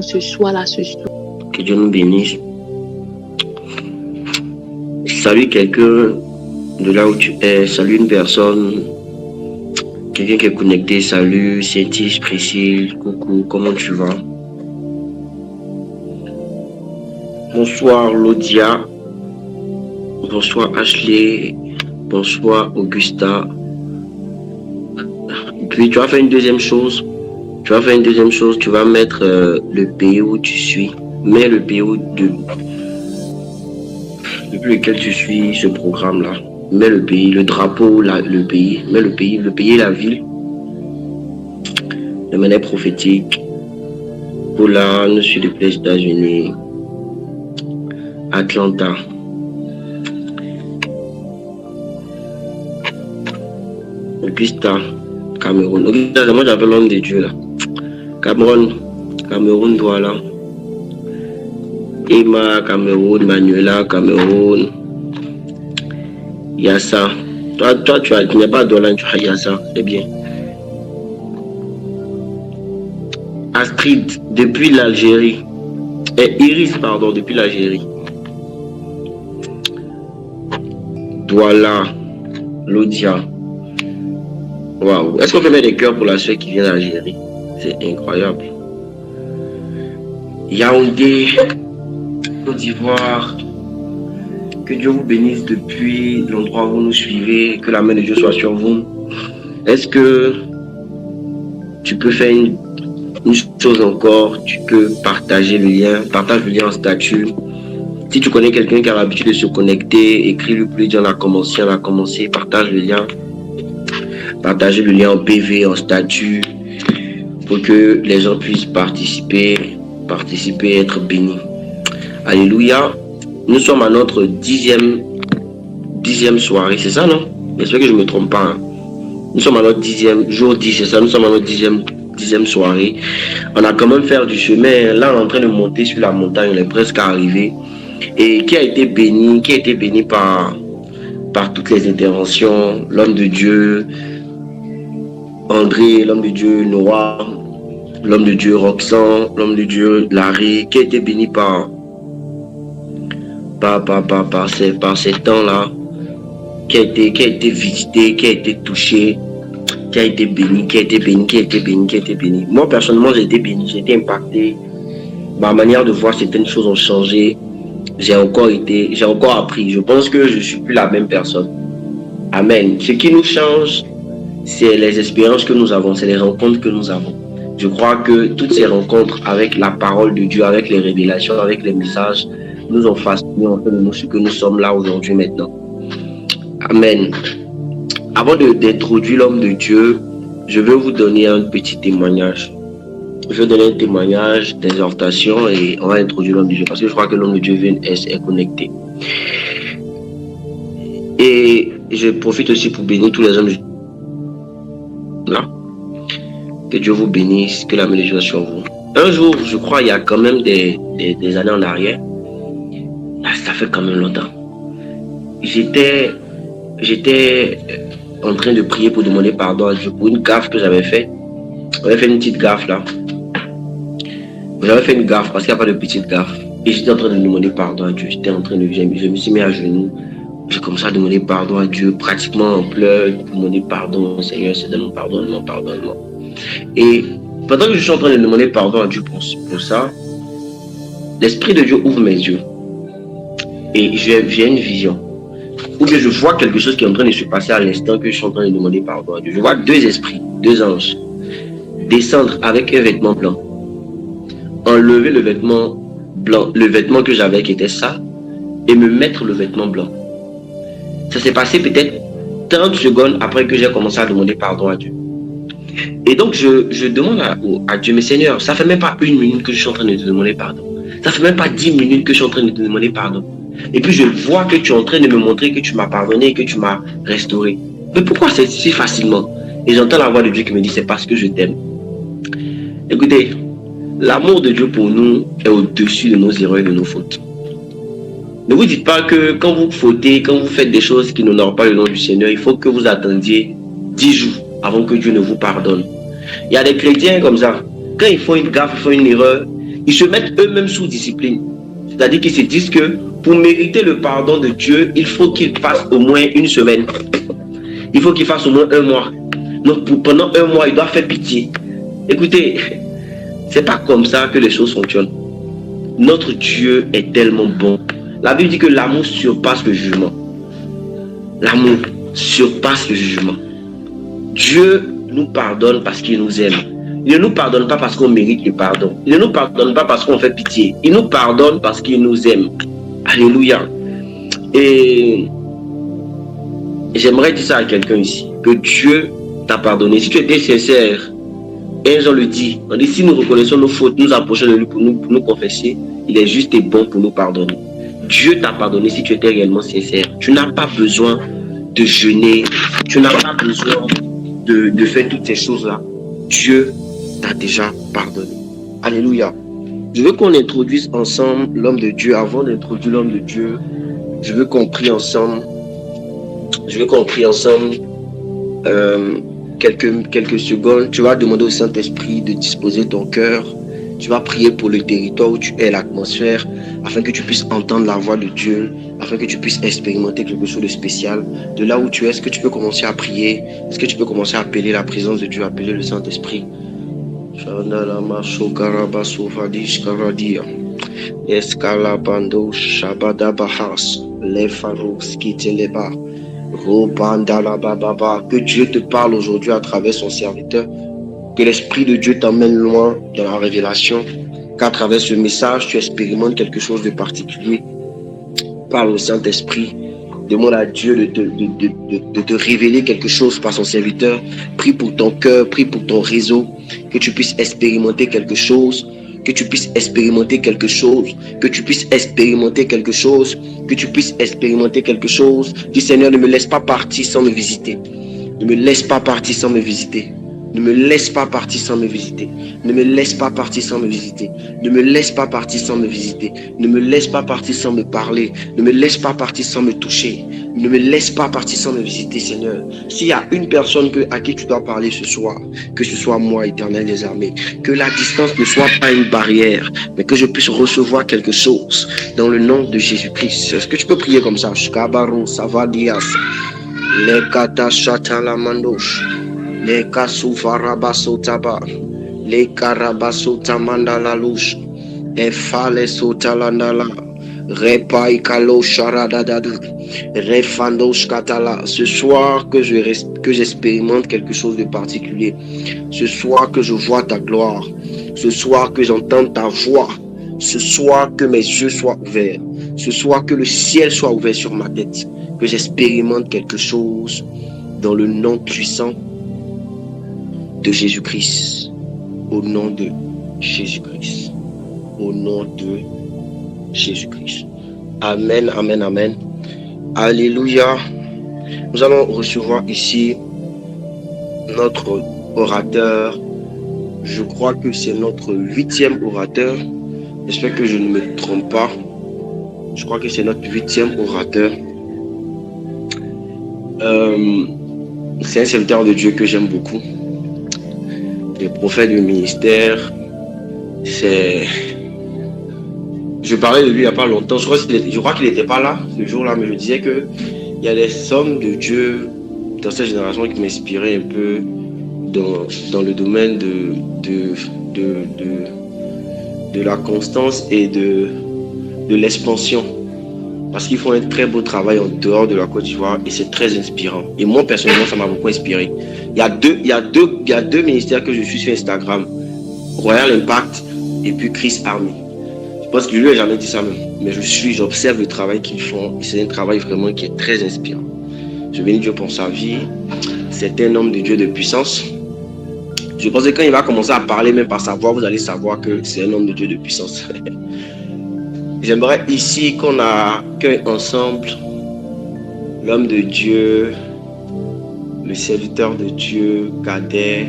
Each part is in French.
ce soir-là, ce soir. Que Dieu nous bénisse. Salue quelqu'un de là où tu es. Salue une personne. Quelqu'un qui est connecté. Salut, Cétis, Priscille. Coucou, comment tu vas? Bonsoir, Laudia. Bonsoir, Ashley. Bonsoir, Augusta. Puis tu vas faire une deuxième chose. Tu vas mettre le pays où tu suis. Mets le pays depuis lequel tu suis ce programme-là. Mets le pays, le drapeau, le pays. Mets le pays et la ville. De manière prophétique. Poland, sud des États-Unis. Atlanta. Augusta. Cameroun. Augusta, moi j'appelle l'homme de Dieu là. Cameroun, Douala. Emma, Cameroun, Manuela, Cameroun. Yassa. Toi, tu n'es pas Douala, tu as Yassa, c'est bien. Astrid, depuis l'Algérie. Iris, pardon, depuis l'Algérie. Douala, Laudia. Waouh. Est-ce qu'on peut mettre des cœurs pour la soeur qui vient d'Algérie? C'est incroyable. Yaoundé, Côte d'Ivoire. Que Dieu vous bénisse depuis l'endroit où vous nous suivez. Que la main de Dieu soit sur vous. Est-ce que tu peux faire une chose encore? Tu peux partager le lien. Partage le lien en statut. Si tu connais quelqu'un qui a l'habitude de se connecter, écris-lui pour lui dire on a commencé. Partage le lien. Partagez le lien en PV, en statut, pour que les gens puissent participer, être bénis. Alléluia. Nous sommes à notre dixième soirée, c'est ça, non? J'espère que je ne me trompe pas. Hein? Nous sommes à notre jour 10, c'est ça? Nous sommes à notre dixième soirée. On a quand même fait du chemin. Là, on est en train de monter sur la montagne, on est presque arrivé. Et qui a été béni par toutes les interventions, l'homme de Dieu, André, l'homme de Dieu, Noah, l'homme de Dieu, Roxane, l'homme de Dieu, Larry, qui a été béni par ces temps-là, qui a été visité, qui a été touché, qui a été béni. Moi, personnellement, j'ai été béni, j'ai été impacté. Ma manière de voir certaines choses ont changé. J'ai encore appris. Je pense que je ne suis plus la même personne. Amen. Ce qui nous change, c'est les expériences que nous avons, c'est les rencontres que nous avons. Je crois que toutes ces rencontres avec la parole de Dieu, avec les révélations, avec les messages, nous ont façonné en fait de nous ce que nous sommes là aujourd'hui maintenant. Amen. Avant d'introduire l'homme de Dieu, je veux vous donner un petit témoignage. Je vais donner un témoignage d'exhortation et on va introduire l'homme de Dieu parce que je crois que l'homme de Dieu est connecté. Et je profite aussi pour bénir tous les hommes de Dieu. Là. Que Dieu vous bénisse, que la main de Dieu soit sur vous. Un jour, je crois, il y a quand même des années en arrière, ça fait quand même longtemps, j'étais en train de prier pour demander pardon à Dieu pour une gaffe que j'avais fait. J'avais fait une petite gaffe là. J'avais fait une gaffe parce qu'il n'y a pas de petite gaffe. Et j'étais en train de demander pardon à Dieu. Je me suis mis à genoux. J'ai commencé à demander pardon à Dieu, pratiquement en pleurs, demander pardon au Seigneur, donne-moi pardon. Et pendant que je suis en train de demander pardon à Dieu pour ça, l'Esprit de Dieu ouvre mes yeux. Et j'ai une vision. Ou que je vois quelque chose qui est en train de se passer à l'instant que je suis en train de demander pardon à Dieu. Je vois deux esprits, deux anges, descendre avec un vêtement blanc. Enlever le vêtement blanc, le vêtement que j'avais qui était sale, et me mettre le vêtement blanc. Ça s'est passé peut-être 30 secondes après que j'ai commencé à demander pardon à Dieu. Et donc je demande à Dieu, mais Seigneur, ça fait même pas 1 minute que je suis en train de te demander pardon. Ça fait même pas 10 minutes que je suis en train de te demander pardon. Et puis je vois que tu es en train de me montrer que tu m'as pardonné et que tu m'as restauré. Mais pourquoi c'est si facilement? Et j'entends la voix de Dieu qui me dit, c'est parce que je t'aime. Écoutez, l'amour de Dieu pour nous est au-dessus de nos erreurs et de nos fautes. Ne vous dites pas que quand vous fautez, quand vous faites des choses qui n'honorent pas le nom du Seigneur, il faut que vous attendiez 10 jours avant que Dieu ne vous pardonne. Il y a des chrétiens comme ça. Quand ils font une gaffe, ils font une erreur, Ils se mettent eux-mêmes sous discipline. C'est-à-dire qu'ils se disent que pour mériter le pardon de Dieu, il faut qu'ils fassent au moins une semaine. Il faut qu'ils fassent au moins un mois. Donc pendant un mois, ils doivent faire pitié. Écoutez, c'est pas comme ça que les choses fonctionnent. Notre Dieu est tellement bon. La Bible dit que l'amour surpasse le jugement. L'amour surpasse le jugement. Dieu nous pardonne parce qu'il nous aime. Il ne nous pardonne pas parce qu'on mérite le pardon. Il ne nous pardonne pas parce qu'on fait pitié. Il nous pardonne parce qu'il nous aime. Alléluia. Et j'aimerais dire ça à quelqu'un ici, que Dieu t'a pardonné. Si tu étais sincère, et Jean le dit, on dit si nous reconnaissons nos fautes, nous approchons de lui pour nous confesser, il est juste et bon pour nous pardonner. Dieu t'a pardonné si tu étais réellement sincère. Tu n'as pas besoin de jeûner, tu n'as pas besoin de faire toutes ces choses-là. Dieu t'a déjà pardonné. Alléluia. Je veux qu'on introduise ensemble l'homme de Dieu. Avant d'introduire l'homme de Dieu, je veux qu'on prie ensemble. Quelques secondes. Tu vas demander au Saint-Esprit de disposer ton cœur. Tu vas prier pour le territoire où tu es, l'atmosphère, afin que tu puisses entendre la voix de Dieu, afin que tu puisses expérimenter quelque chose de spécial. De là où tu es, est-ce que tu peux commencer à prier? Est-ce que tu peux commencer à appeler la présence de Dieu, appeler le Saint-Esprit? Escalabando Shabadabahas, les Faros qui te les bas. Que Dieu te parle aujourd'hui à travers son serviteur. Que l'Esprit de Dieu t'emmène loin dans la révélation. Qu'à travers ce message, tu expérimentes quelque chose de particulier. Parle au Saint-Esprit. Demande à Dieu de te révéler quelque chose par son serviteur. Prie pour ton cœur, prie pour ton réseau. Que tu puisses expérimenter quelque chose. Que tu puisses expérimenter quelque chose. Que tu puisses expérimenter quelque chose. Que tu puisses expérimenter quelque chose. Dis Seigneur, ne me laisse pas partir sans me visiter. Ne me laisse pas partir sans me visiter. Ne me laisse pas partir sans me visiter. Ne me laisse pas partir sans me visiter. Ne me laisse pas partir sans me visiter. Ne me laisse pas partir sans me parler. Ne me laisse pas partir sans me toucher. Ne me laisse pas partir sans me visiter, Seigneur. S'il y a une personne à qui tu dois parler ce soir, que ce soit moi, Éternel des armées, que la distance ne soit pas une barrière, mais que je puisse recevoir quelque chose dans le nom de Jésus-Christ. Est-ce que tu peux prier comme ça? Shkabaro, Savadias, le Katashata la Mandosh. Les Kasufarabaso Taba, les Karabaso Tamanda la Louche, et Fale Sotalandala, Repai Kalo Sharadadadu, Refandos Katala. Ce soir que j'expérimente quelque chose de particulier, ce soir que je vois ta gloire, ce soir que j'entends ta voix, ce soir que mes yeux soient ouverts, ce soir que le ciel soit ouvert sur ma tête, que j'expérimente quelque chose dans le nom puissant de Jésus-Christ, au nom de Jésus-Christ, au nom de Jésus-Christ. Amen, amen, amen. Alléluia. Nous allons recevoir ici notre orateur. Je crois que c'est notre 8e orateur. J'espère que je ne me trompe pas. Je crois que c'est notre 8e orateur. C'est un serviteur de Dieu que j'aime beaucoup. Les prophètes du ministère, c'est... Je parlais de lui il n'y a pas longtemps. Je crois qu'il n'était pas là ce jour-là, mais je disais qu'il y a des hommes de Dieu dans cette génération qui m'inspiraient un peu dans le domaine de la constance et de l'expansion. Parce qu'ils font un très beau travail en dehors de la Côte d'Ivoire et c'est très inspirant. Et moi, personnellement, ça m'a beaucoup inspiré. Il y a deux ministères que je suis sur Instagram. Royal Impact et puis Chris Army. Je pense que lui n'a jamais dit ça même. Mais j'observe le travail qu'ils font et c'est un travail vraiment qui est très inspirant. Je bénis Dieu pour sa vie. C'est un homme de Dieu de puissance. Je pense que quand il va commencer à parler, même par sa voix, vous allez savoir que c'est un homme de Dieu de puissance. J'aimerais ici qu'on accueille ensemble l'homme de Dieu, le serviteur de Dieu, Kader,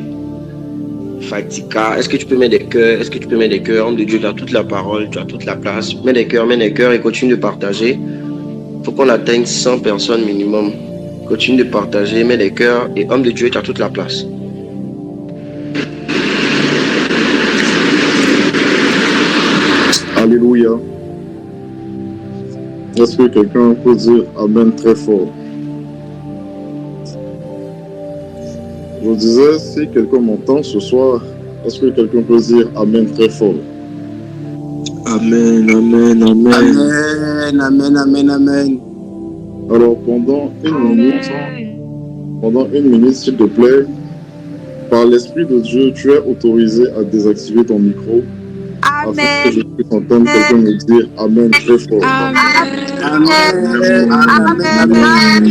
Fatika. Est-ce que tu peux mettre des cœurs? Est-ce que tu peux mettre des cœurs? Homme de Dieu, tu as toute la parole, tu as toute la place. Mets des cœurs et continue de partager. Il faut qu'on atteigne 100 personnes minimum. Continue de partager, mets des cœurs et homme de Dieu, tu as toute la place. Alléluia. Est-ce que quelqu'un peut dire Amen très fort? Je vous disais, si quelqu'un m'entend ce soir, est-ce que quelqu'un peut dire Amen très fort? Amen, amen, amen. Amen, amen, amen, amen. Alors, pendant une minute, s'il te plaît, par l'Esprit de Dieu, tu es autorisé à désactiver ton micro afin que je puisse entendre quelqu'un me dire Amen très fort. Amen, amen, amen,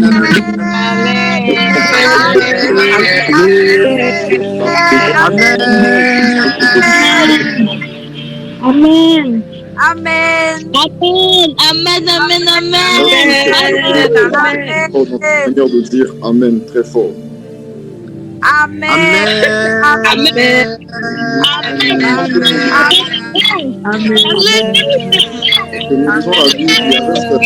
Amen. Amen. Amen. Amen. Amen. Amen. Manière de dire Amen très fort. Amen. amen, Que nous lisons la Bible, il y avait un certain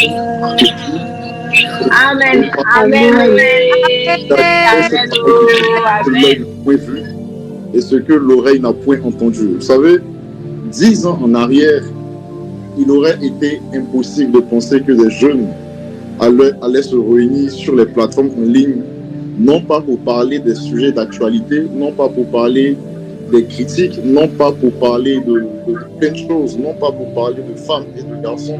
Amen. que l'œil n'a point vu et ce que l'oreille n'a point entendu. Vous savez, 10 ans en arrière, il aurait été impossible de penser que des jeunes allaient se réunir sur les plateformes en ligne, non pas pour parler des sujets d'actualité, non pas pour parler des critiques, non pas pour parler de plein de choses, non pas pour parler de femmes et de garçons,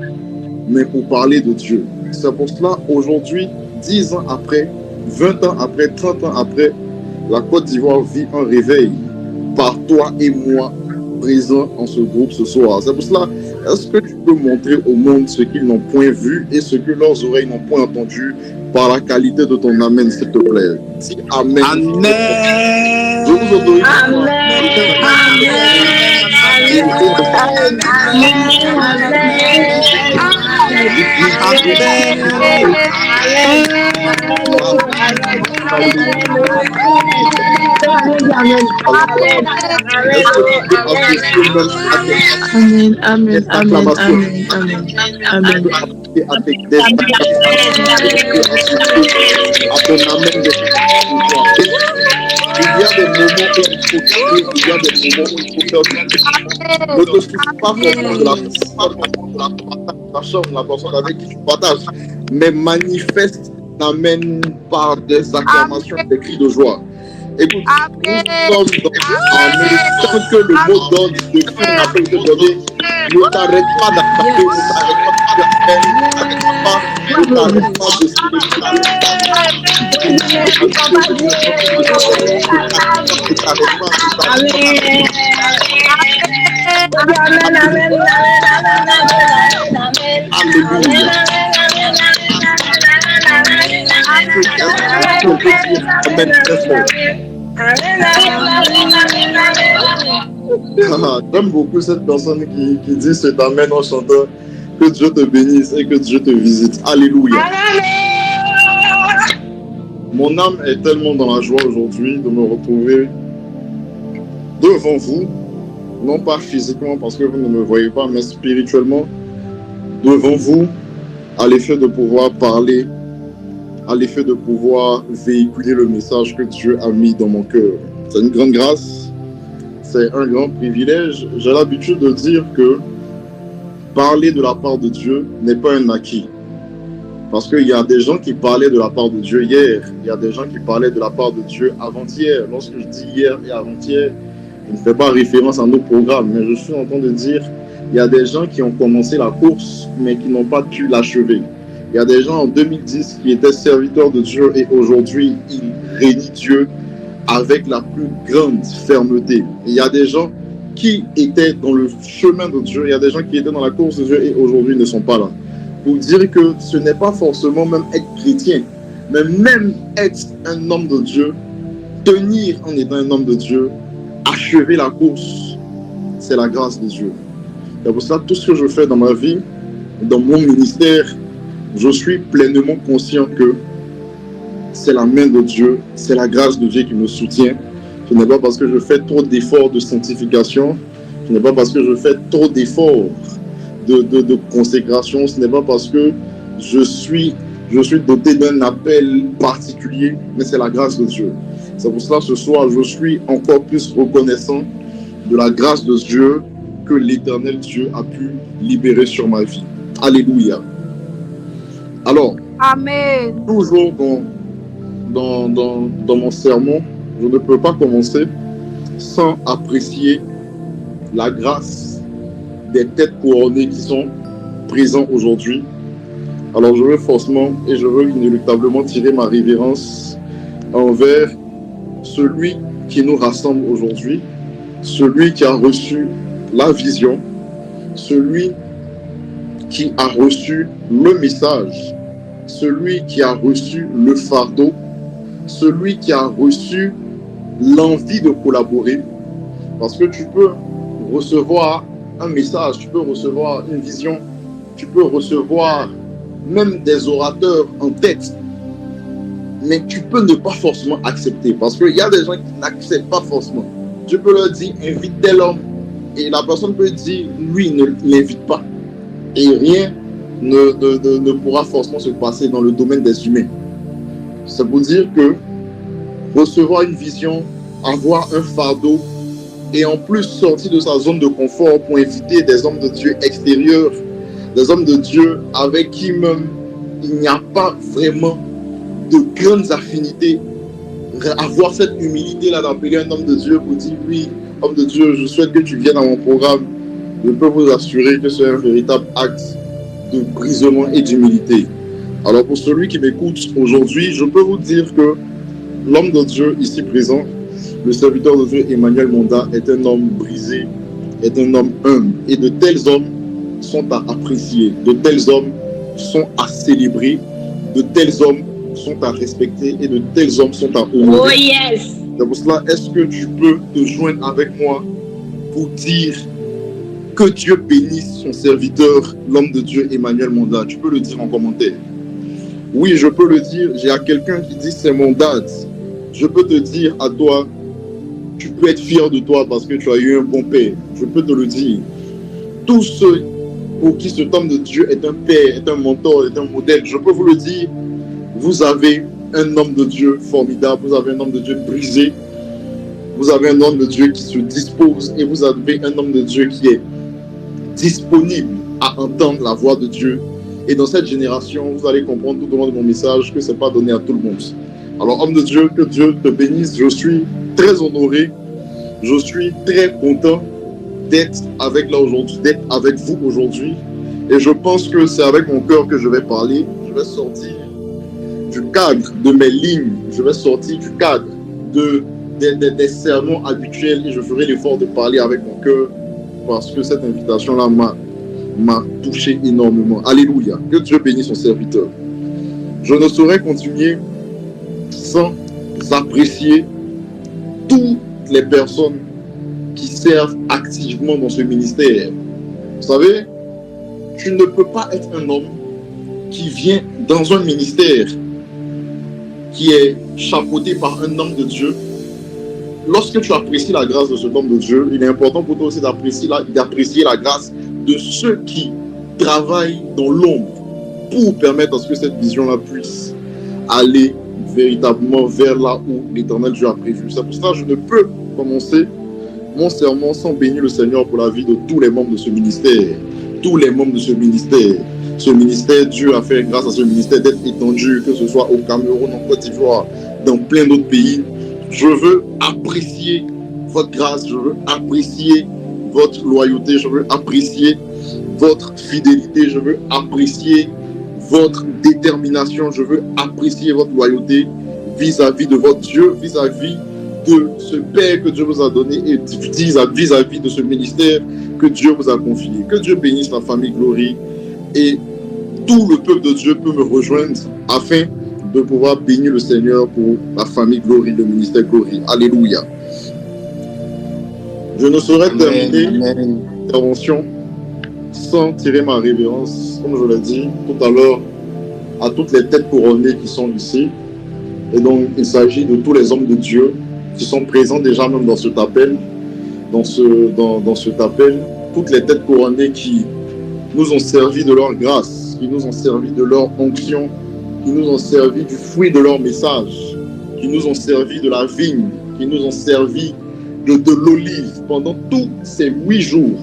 mais pour parler de Dieu. C'est pour cela, aujourd'hui, 10 ans après, 20 ans après, 30 ans après, la Côte d'Ivoire vit un réveil par toi et moi présents en ce groupe ce soir. C'est pour cela, est-ce que tu peux montrer au monde ce qu'ils n'ont point vu et ce que leurs oreilles n'ont point entendu par la qualité de ton Amen, s'il te plaît? Dis Amen. amen. Je vous autorise. Amen. Il y a des moments où il faut crier, il y a des moments où il faut faire du bruit. Ne te soucie pas forcément de la chambre, la personne avec qui tu partages, mais manifeste l'Amen par des acclamations, des cris de joie. Écoute, nous sommes dans Amen. Tant que le mot d'ordre de Dieu n'a pas été donné, ne t'arrête pas d'attaquer, ne t'arrête pas de célébrer. J'aime beaucoup cette personne qui dit cet Amen en chantant que Dieu te bénisse et que Dieu te visite. Alléluia. Mon âme est tellement dans la joie aujourd'hui de me retrouver devant vous, non pas physiquement parce que vous ne me voyez pas, mais spirituellement, devant vous, à l'effet de pouvoir parler, à l'effet de pouvoir véhiculer le message que Dieu a mis dans mon cœur. C'est une grande grâce, c'est un grand privilège. J'ai l'habitude de dire que parler de la part de Dieu n'est pas un acquis. Parce qu'il y a des gens qui parlaient de la part de Dieu hier, il y a des gens qui parlaient de la part de Dieu avant-hier. Lorsque je dis hier et avant-hier, je ne fais pas référence à nos programmes, mais je suis en train de dire il y a des gens qui ont commencé la course, mais qui n'ont pas pu l'achever. Il y a des gens en 2010 qui étaient serviteurs de Dieu et aujourd'hui, ils réunissent Dieu avec la plus grande fermeté. Il y a des gens qui étaient dans le chemin de Dieu, il y a des gens qui étaient dans la course de Dieu et aujourd'hui ne sont pas là. Pour dire que ce n'est pas forcément même être chrétien, mais même être un homme de Dieu, tenir en étant un homme de Dieu, achever la course, c'est la grâce de Dieu. Et pour ça, tout ce que je fais dans ma vie, dans mon ministère, je suis pleinement conscient que c'est la main de Dieu, c'est la grâce de Dieu qui me soutient. Ce n'est pas parce que je fais trop d'efforts de sanctification, ce n'est pas parce que je fais trop d'efforts de consécration, ce n'est pas parce que je suis doté d'un appel particulier, mais c'est la grâce de Dieu. C'est pour cela ce soir, je suis encore plus reconnaissant de la grâce de Dieu que l'Éternel Dieu a pu libérer sur ma vie. Alléluia. Alors, Amen. toujours dans mon sermon, je ne peux pas commencer sans apprécier la grâce des têtes couronnées qui sont présentes aujourd'hui. Alors je veux forcément et je veux inéluctablement tirer ma révérence envers celui qui nous rassemble aujourd'hui, celui qui a reçu la vision, celui qui a reçu le message, celui qui a reçu le fardeau, celui qui a reçu l'envie de collaborer. Parce que tu peux recevoir un message, tu peux recevoir une vision, tu peux recevoir même des orateurs en tête, mais tu peux ne pas forcément accepter. Parce qu'il y a des gens qui n'acceptent pas forcément. Tu peux leur dire, invite tel homme, et la personne peut dire, lui, ne l'invite pas. Et rien ne pourra forcément se passer dans le domaine des humains. Ça veut dire que recevoir une vision, avoir un fardeau, et en plus sortir de sa zone de confort pour inviter des hommes de Dieu extérieurs, des hommes de Dieu avec qui même il n'y a pas vraiment de grandes affinités. Avoir cette humilité-là d'appeler un homme de Dieu pour dire, oui, homme de Dieu, je souhaite que tu viennes à mon programme. Je peux vous assurer que c'est un véritable acte de brisement et d'humilité. Alors pour celui qui m'écoute aujourd'hui, je peux vous dire que l'homme de Dieu ici présent, le serviteur de Dieu Emmanuel Monda, est un homme brisé, est un homme humble. Et de tels hommes sont à apprécier, de tels hommes sont à célébrer, de tels hommes sont à respecter et de tels hommes sont à honorer. Oh yes! C'est pour cela, est-ce que tu peux te joindre avec moi pour dire que Dieu bénisse son serviteur, l'homme de Dieu Emmanuel Monda? Tu peux le dire en commentaire. Oui, je peux le dire. J'ai à quelqu'un qui dit c'est mon dad. Je peux te dire à toi, tu peux être fier de toi parce que tu as eu un bon père. Je peux te le dire. Tous ceux pour qui cet homme de Dieu est un père, est un mentor, est un modèle, je peux vous le dire, vous avez un homme de Dieu formidable, vous avez un homme de Dieu brisé, vous avez un homme de Dieu qui se dispose et vous avez un homme de Dieu qui est disponible à entendre la voix de Dieu. Et dans cette génération, vous allez comprendre tout au long de mon message que ce n'est pas donné à tout le monde. Alors, homme de Dieu, que Dieu te bénisse. Je suis très honoré, je suis très content d'être avec vous aujourd'hui. Et je pense que c'est avec mon cœur que je vais parler. Je vais sortir du cadre de mes lignes, je vais sortir du cadre des sermons habituels et je ferai l'effort de parler avec mon cœur parce que cette invitation-là m'a touché énormément. Alléluia. Que Dieu bénisse son serviteur. Je ne saurais continuer sans apprécier toutes les personnes qui servent activement dans ce ministère. Vous savez, tu ne peux pas être un homme qui vient dans un ministère qui est chapeauté par un homme de Dieu. Lorsque tu apprécies la grâce de cet homme de Dieu, il est important pour toi aussi d'apprécier la grâce de ceux qui travaillent dans l'ombre pour permettre à ce que cette vision-là puisse aller véritablement vers là où l'Éternel Dieu a prévu. C'est pour ça que je ne peux commencer mon sermon sans bénir le Seigneur pour la vie de tous les membres de ce ministère. Tous les membres de ce ministère. Ce ministère, Dieu a fait grâce à ce ministère d'être étendu, que ce soit au Cameroun, en Côte d'Ivoire, dans plein d'autres pays. Je veux apprécier votre grâce, je veux apprécier votre loyauté, je veux apprécier votre fidélité, je veux apprécier votre détermination, je veux apprécier votre loyauté vis-à-vis de votre Dieu, vis-à-vis de ce Père que Dieu vous a donné et vis-à-vis de ce ministère que Dieu vous a confié. Que Dieu bénisse la famille Glory et tout le peuple de Dieu peut me rejoindre afin de pouvoir bénir le Seigneur pour la famille Glory, le ministère Glory. Alléluia. Je ne saurais terminer l'intervention sans tirer ma révérence, comme je l'ai dit tout à l'heure, à toutes les têtes couronnées qui sont ici. Et donc, il s'agit de tous les hommes de Dieu qui sont présents déjà même dans cet appel, dans cet appel, toutes les têtes couronnées qui nous ont servi de leur grâce, qui nous ont servi de leur onction, qui nous ont servi du fruit de leur message, qui nous ont servi de la vigne, qui nous ont servi de l'olive pendant tous ces 8 jours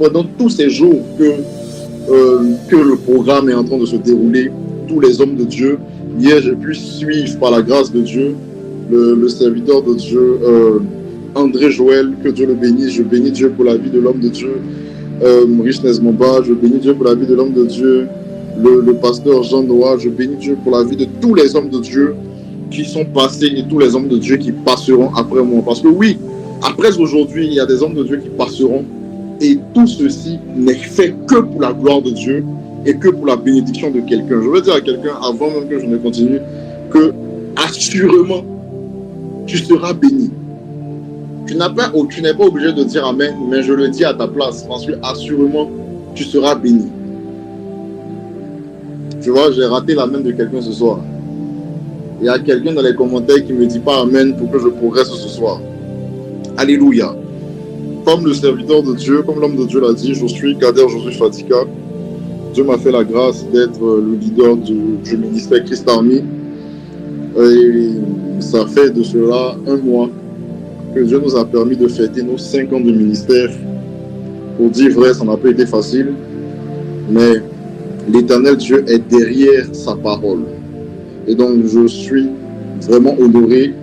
pendant tous ces jours que le programme est en train de se dérouler, tous les hommes de Dieu, hier j'ai pu suivre par la grâce de Dieu le serviteur de Dieu, André Joël, que Dieu le bénisse. Je bénis Dieu pour la vie de l'homme de Dieu, Richness Momba, je bénis Dieu pour la vie de l'homme de Dieu, le pasteur Jean Noah, je bénis Dieu pour la vie de tous les hommes de Dieu qui sont passés et tous les hommes de Dieu qui passeront après moi. Parce que oui, après aujourd'hui, il y a des hommes de Dieu qui passeront et tout ceci n'est fait que pour la gloire de Dieu et que pour la bénédiction de quelqu'un. Je veux dire à quelqu'un, avant même que je ne continue, que assurément, tu seras béni. Tu n'es pas obligé de dire Amen, mais je le dis à ta place, parce que assurément, tu seras béni. Tu vois, j'ai raté l'Amen de quelqu'un ce soir. Il y a quelqu'un dans les commentaires qui ne me dit pas Amen pour que je progresse ce soir. Alléluia. Comme le serviteur de Dieu, comme l'homme de Dieu l'a dit, je suis Kader Joseph Fadika. Dieu m'a fait la grâce d'être le leader du ministère Christ Army. Et ça fait de cela 1 mois que Dieu nous a permis de fêter nos 5 ans de ministère. Pour dire vrai, ça n'a pas été facile, mais l'Éternel Dieu est derrière sa parole. Et donc, je suis vraiment honoré.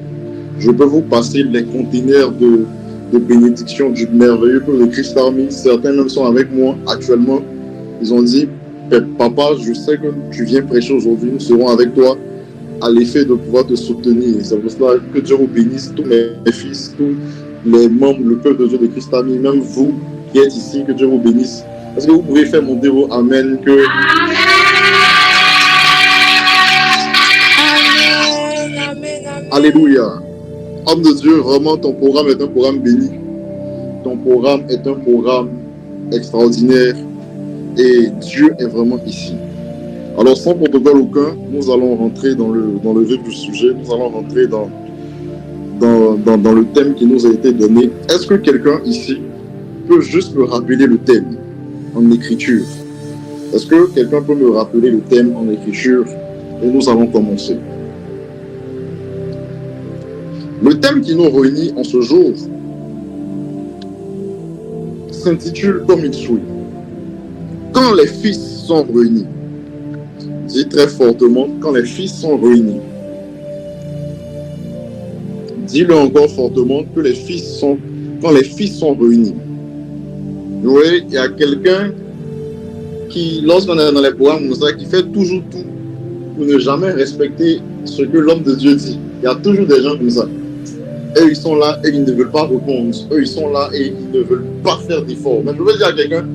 Je peux vous passer les conteneurs de bénédiction du merveilleux peuple de Christ Army. Certains même sont avec moi actuellement. Ils ont dit, papa, je sais que tu viens prêcher aujourd'hui, nous serons avec toi à l'effet de pouvoir te soutenir. C'est pour cela que Dieu vous bénisse, tous mes fils, tous les membres, le peuple de Dieu de Christ Army, même vous qui êtes ici, que Dieu vous bénisse. Est-ce que vous pouvez faire monter vos Amen que... Alléluia. Homme de Dieu, vraiment, ton programme est un programme béni. Ton programme est un programme extraordinaire et Dieu est vraiment ici. Alors, sans protocole aucun, nous allons rentrer dans le vif du sujet. Nous allons rentrer dans le thème qui nous a été donné. Est-ce que quelqu'un ici peut juste me rappeler le thème en écriture? Est-ce que quelqu'un peut me rappeler le thème en écriture? Et nous allons commencer. Le thème qui nous réunit en ce jour s'intitule comme il suit. Quand les fils sont réunis. Dis très fortement, quand les fils sont réunis. Dis-le encore fortement, que les fils sont, quand les fils sont réunis. Vous voyez, il y a quelqu'un qui, lorsqu'on est dans les programmes, qui fait toujours tout pour ne jamais respecter ce que l'homme de Dieu dit. Il y a toujours des gens comme ça. Eux, ils sont là et ils ne veulent pas répondre. Eux, ils sont là et ils ne veulent pas faire d'efforts. Mais je veux dire à quelqu'un,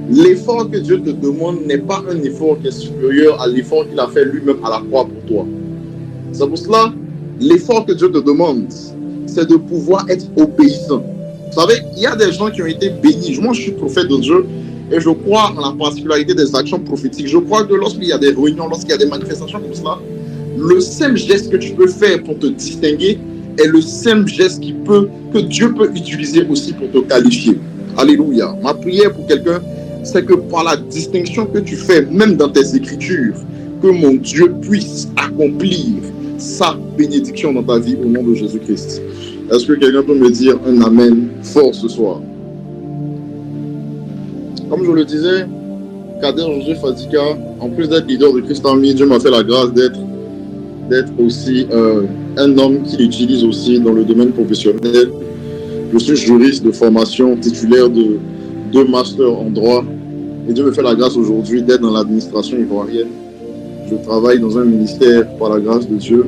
l'effort que Dieu te demande n'est pas un effort qui est supérieur à l'effort qu'il a fait lui-même à la croix pour toi. C'est pour cela, l'effort que Dieu te demande, c'est de pouvoir être obéissant. Vous savez, il y a des gens qui ont été bénis. Moi, je suis prophète de Dieu et je crois en la particularité des actions prophétiques. Je crois que lorsqu'il y a des réunions, lorsqu'il y a des manifestations comme cela, le simple geste que tu peux faire pour te distinguer est le simple geste que Dieu peut utiliser aussi pour te qualifier. Alléluia. Ma prière pour quelqu'un, c'est que par la distinction que tu fais, même dans tes écritures, que mon Dieu puisse accomplir sa bénédiction dans ta vie au nom de Jésus-Christ. Est-ce que quelqu'un peut me dire un Amen fort ce soir? Comme je le disais, Kader Joseph Fadika, en plus d'être leader de Christ Army, Dieu m'a fait la grâce d'être aussi un homme qui utilise aussi dans le domaine professionnel. Je suis juriste de formation, titulaire de 2 masters en droit. Et Dieu me fait la grâce aujourd'hui d'être dans l'administration ivoirienne. Je travaille dans un ministère par la grâce de Dieu.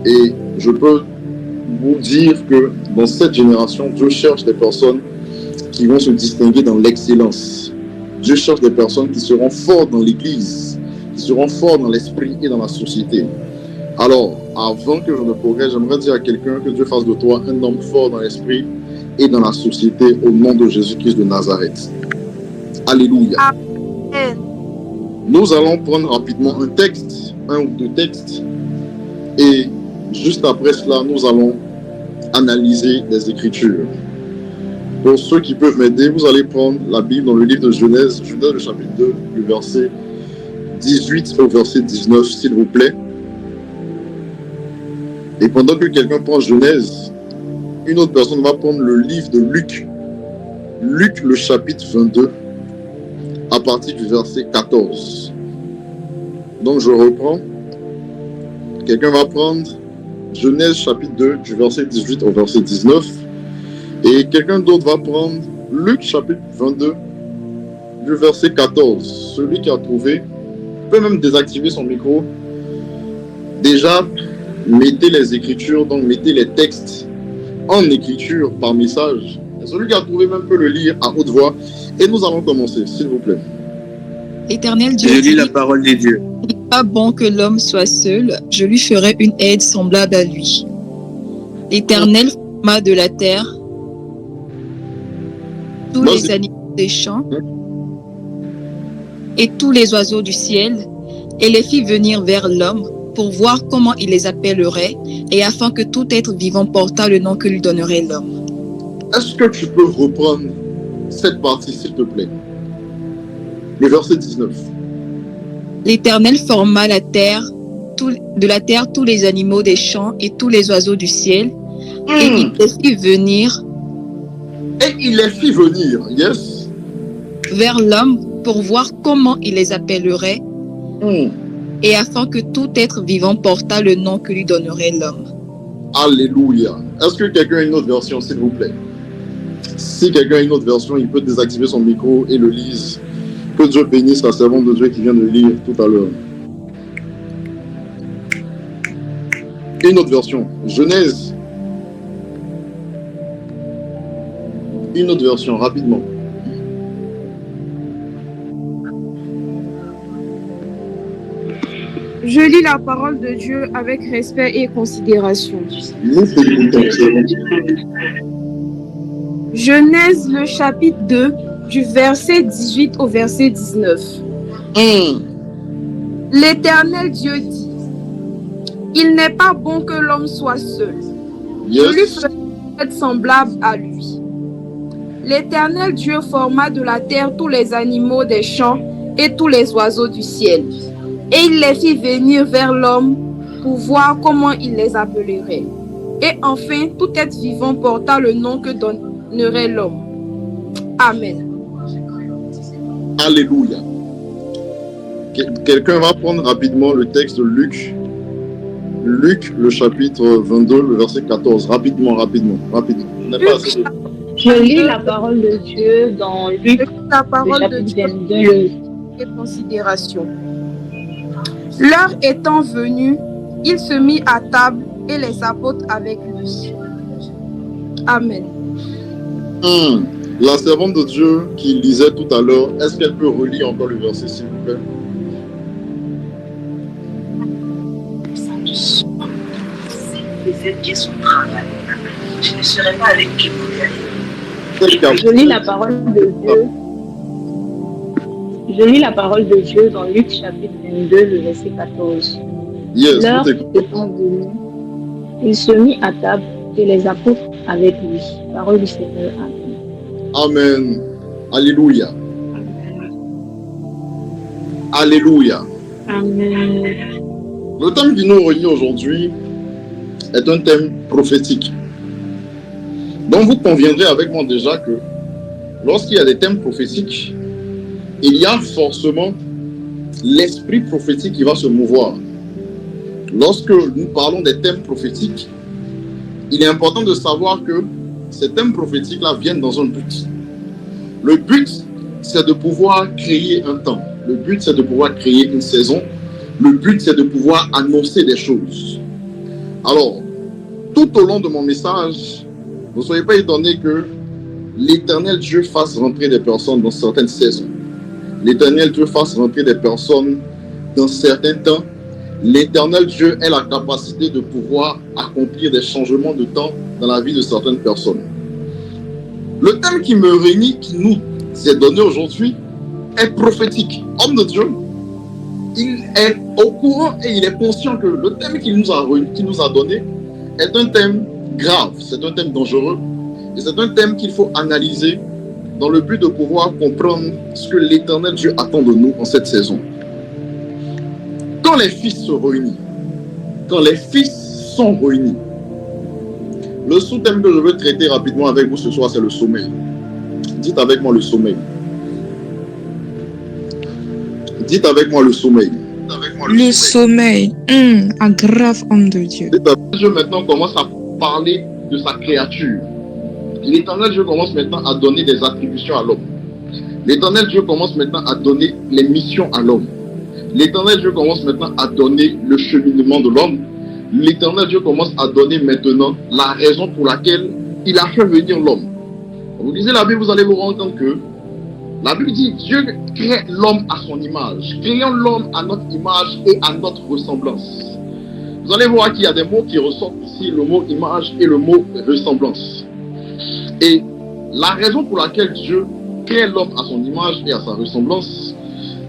Et je peux vous dire que dans cette génération, Dieu cherche des personnes qui vont se distinguer dans l'excellence. Dieu cherche des personnes qui seront fortes dans l'église, qui seront fortes dans l'esprit et dans la société. Alors, avant que je ne progresse, j'aimerais dire à quelqu'un que Dieu fasse de toi un homme fort dans l'esprit et dans la société au nom de Jésus-Christ de Nazareth. Alléluia. Amen. Nous allons prendre rapidement un texte, 1 ou 2 textes, et juste après cela, nous allons analyser les Écritures. Pour ceux qui peuvent m'aider, vous allez prendre la Bible dans le livre de Genèse, le chapitre 2, le verset 18 au verset 19, s'il vous plaît. Et pendant que quelqu'un prend Genèse, une autre personne va prendre le livre de Luc, Luc le chapitre 22, à partir du verset 14. Donc je reprends. Quelqu'un va prendre Genèse chapitre 2, du verset 18 au verset 19. Et quelqu'un d'autre va prendre Luc chapitre 22, du verset 14. Celui qui a trouvé peut même désactiver son micro. Déjà, mettez les écritures, donc mettez les textes en écriture par message. Et celui qui a trouvé même peut le lire à haute voix. Et nous allons commencer, s'il vous plaît. Éternel Dieu, Je lis la parole de Dieu. il n'est pas bon que l'homme soit seul, je lui ferai une aide semblable à lui. L'Éternel forma de la terre tous Vas-y. les animaux des champs et tous les oiseaux du ciel, et les fit venir vers l'homme pour voir comment il les appellerait, et afin que tout être vivant portât le nom que lui donnerait l'homme. Est-ce que tu peux reprendre cette partie, s'il te plaît? Le verset 19. L'Éternel forma de la terre tous les animaux des champs et tous les oiseaux du ciel, et il les fit venir Et il les fit venir, yes. vers l'homme pour voir comment il les appellerait, et afin que tout être vivant portât le nom que lui donnerait l'homme. Alléluia. Est-ce que quelqu'un a une autre version, s'il vous plaît? Si quelqu'un a une autre version, il peut désactiver son micro et le lise. Que Dieu bénisse la servante de Dieu qui vient de lire tout à l'heure. Une autre version. Genèse. Une autre version, rapidement. Je lis la parole de Dieu avec respect et considération. Nous t'écoutons, servante. Genèse le chapitre 2, du verset 18 au verset 19. L'Éternel Dieu dit, il n'est pas bon que l'homme soit seul. Je lui Yes. ferai une aide semblable à lui. L'Éternel Dieu forma de la terre tous les animaux des champs et tous les oiseaux du ciel. Et il les fit venir vers l'homme pour voir comment il les appellerait. Et enfin, tout être vivant porta le nom que donnerait l'homme. Amen. Alléluia. Quelqu'un va prendre rapidement le texte de Luc. Luc, le chapitre 22, le verset 14. Rapidement. On n'est pas assez de... Je lis la parole de Dieu dans Luc, La le parole de chapitre Dieu 22. et considération. L'heure étant venue, il se mit à table et les apôtres avec lui. Amen. La servante de Dieu qui lisait tout à l'heure, est-ce qu'elle peut relire encore le verset, s'il vous plaît? Qui est son travail. Je ne serai pas avec qui vous allez. Je lis la parole de Dieu. Je lis la parole de Dieu dans Luc chapitre 22, le verset 14. Yes, L'heure nous t'écoutons. étant venue, il se mit à table et les apôtres avec lui. Parole du Seigneur. Amen. Amen. Alléluia. Alléluia. Amen. Le thème qui nous réunit aujourd'hui est un thème prophétique. Donc vous conviendrez avec moi déjà que lorsqu'il y a des thèmes prophétiques, il y a forcément l'esprit prophétique qui va se mouvoir. Lorsque nous parlons des thèmes prophétiques, il est important de savoir que ces thèmes prophétiques-là viennent dans un but. Le but, c'est de pouvoir créer un temps. Le but, c'est de pouvoir créer une saison. Le but, c'est de pouvoir annoncer des choses. Alors, tout au long de mon message, ne soyez pas étonnés que l'Éternel Dieu fasse rentrer des personnes dans certaines saisons. L'Éternel Dieu fasse rentrer des personnes dans certains temps. L'Éternel Dieu ait la capacité de pouvoir accomplir des changements de temps dans la vie de certaines personnes. Le thème qui me réunit, qui nous est donné aujourd'hui, est prophétique. Homme de Dieu, il est au courant et il est conscient que le thème qu'il nous a donné est un thème grave, c'est un thème dangereux et c'est un thème qu'il faut analyser dans le but de pouvoir comprendre ce que l'Éternel Dieu attend de nous en cette saison. Quand les fils se réunissent, quand les fils sont réunis, le sous-thème que je veux traiter rapidement avec vous ce soir, c'est le sommeil. Dites avec moi le sommeil. Dites avec moi le sommeil. Le sommeil, un grave homme de Dieu. Dieu maintenant commence à parler de sa créature. L'Éternel Dieu commence maintenant à donner des attributions à l'homme. L'Éternel Dieu commence maintenant à donner les missions à l'homme. L'Éternel Dieu commence maintenant à donner le cheminement de l'homme. L'Éternel Dieu commence à donner maintenant la raison pour laquelle il a fait venir l'homme. Quand vous lisez la Bible, vous allez vous rendre compte que la Bible dit Dieu crée l'homme à son image. Créons l'homme à notre image et à notre ressemblance. Vous allez voir qu'il y a des mots qui ressortent ici, le mot image et le mot ressemblance. Et la raison pour laquelle Dieu crée l'homme à son image et à sa ressemblance,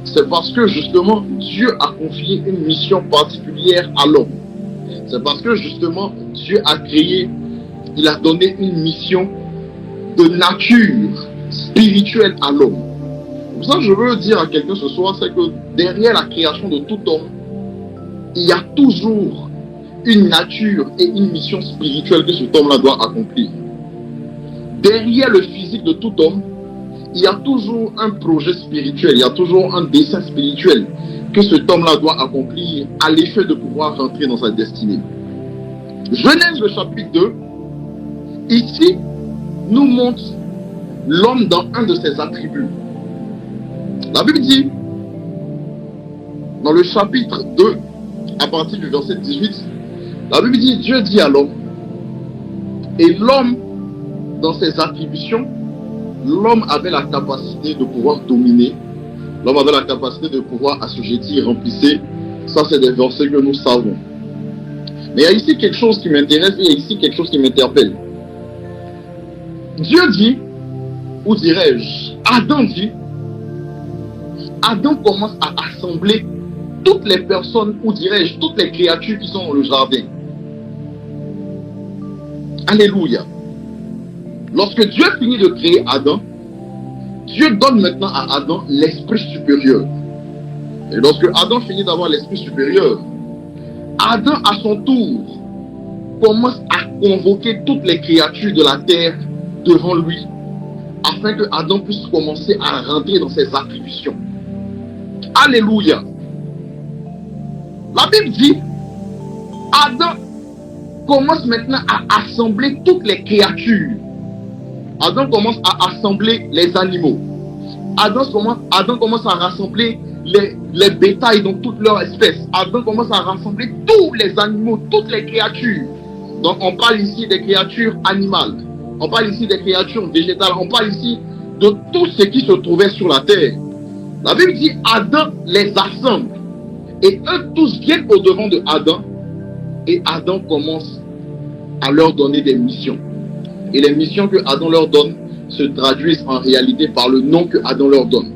c'est parce que justement Dieu a confié une mission particulière à l'homme. C'est parce que justement Dieu a créé, il a donné une mission de nature spirituelle à l'homme. Pour ça, je veux dire à quelqu'un ce soir, c'est que derrière la création de tout homme, il y a toujours une nature et une mission spirituelle que cet homme-là doit accomplir. Derrière le physique de tout homme, il y a toujours un projet spirituel, il y a toujours un dessein spirituel que cet homme-là doit accomplir à l'effet de pouvoir rentrer dans sa destinée. Genèse le chapitre 2, ici, nous montre l'homme dans un de ses attributs. La Bible dit, dans le chapitre 2, à partir du verset 18, la Bible dit, Dieu dit à l'homme, et l'homme, dans ses attributions, l'homme avait la capacité de pouvoir dominer, l'homme avait la capacité de pouvoir assujettir, remplir. Ça, c'est des versets que nous savons. Mais il y a ici quelque chose qui m'intéresse et il y a ici quelque chose qui m'interpelle. Dieu dit, ou dirais-je, Adam dit, Adam commence à assembler toutes les personnes, ou dirais-je, toutes les créatures qui sont dans le jardin. Alléluia. Lorsque Dieu finit de créer Adam, Dieu donne maintenant à Adam l'esprit supérieur. Et lorsque Adam finit d'avoir l'esprit supérieur, Adam à son tour commence à convoquer toutes les créatures de la terre devant lui, afin que Adam puisse commencer à rentrer dans ses attributions. Alléluia. La Bible dit, Adam commence maintenant à assembler toutes les créatures. Adam commence à assembler les animaux. Adam commence à rassembler les bétails dans toutes leurs espèces. Adam commence à rassembler tous les animaux, toutes les créatures. Donc on parle ici des créatures animales. On parle ici des créatures végétales. On parle ici de tout ce qui se trouvait sur la terre. La Bible dit Adam les assemble. Et eux tous viennent au-devant de Adam. Et Adam commence à leur donner des missions. Et les missions que Adam leur donne se traduisent en réalité par le nom que Adam leur donne.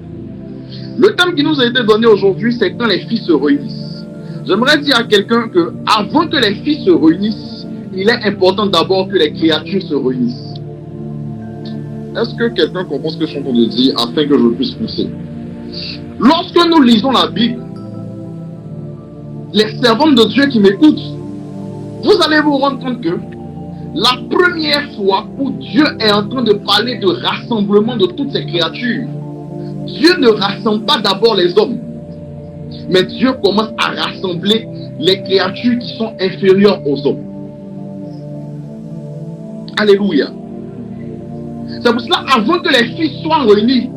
Le thème qui nous a été donné aujourd'hui, c'est quand les filles se réunissent. J'aimerais dire à quelqu'un que avant que les filles se réunissent, il est important d'abord que les créatures se réunissent. Est-ce que quelqu'un comprend ce que je suis en train de dire afin que je puisse pousser? Lorsque nous lisons la Bible, les servantes de Dieu qui m'écoutent, vous allez vous rendre compte que la première fois où Dieu est en train de parler de rassemblement de toutes ces créatures, Dieu ne rassemble pas d'abord les hommes, mais Dieu commence à rassembler les créatures qui sont inférieures aux hommes. Alléluia. C'est pour cela, avant que les filles soient réunies,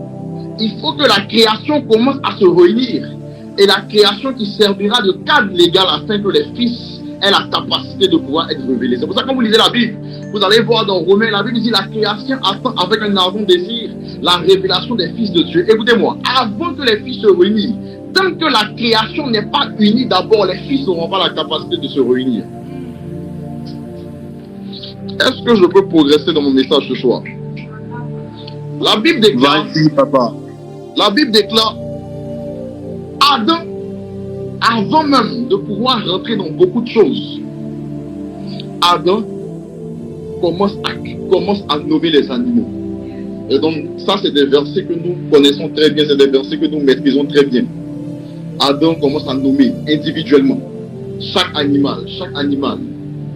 il faut que la création commence à se réunir. Et la création qui servira de cadre légal afin que les fils aient la capacité de pouvoir être révélés. C'est pour ça que quand vous lisez la Bible, vous allez voir dans Romains, la Bible dit la création attend avec un ardent désir la révélation des fils de Dieu. Écoutez-moi, avant que les fils se réunissent, tant que la création n'est pas unie d'abord, les fils n'auront pas la capacité de se réunir. Est-ce que je peux progresser dans mon message ce soir? La Bible déclare, Vas-y, papa. La Bible déclare, Adam, avant même de pouvoir rentrer dans beaucoup de choses, Adam commence à nommer les animaux. Et donc, ça, c'est des versets que nous connaissons très bien, c'est des versets que nous maîtrisons très bien. Adam commence à nommer individuellement chaque animal.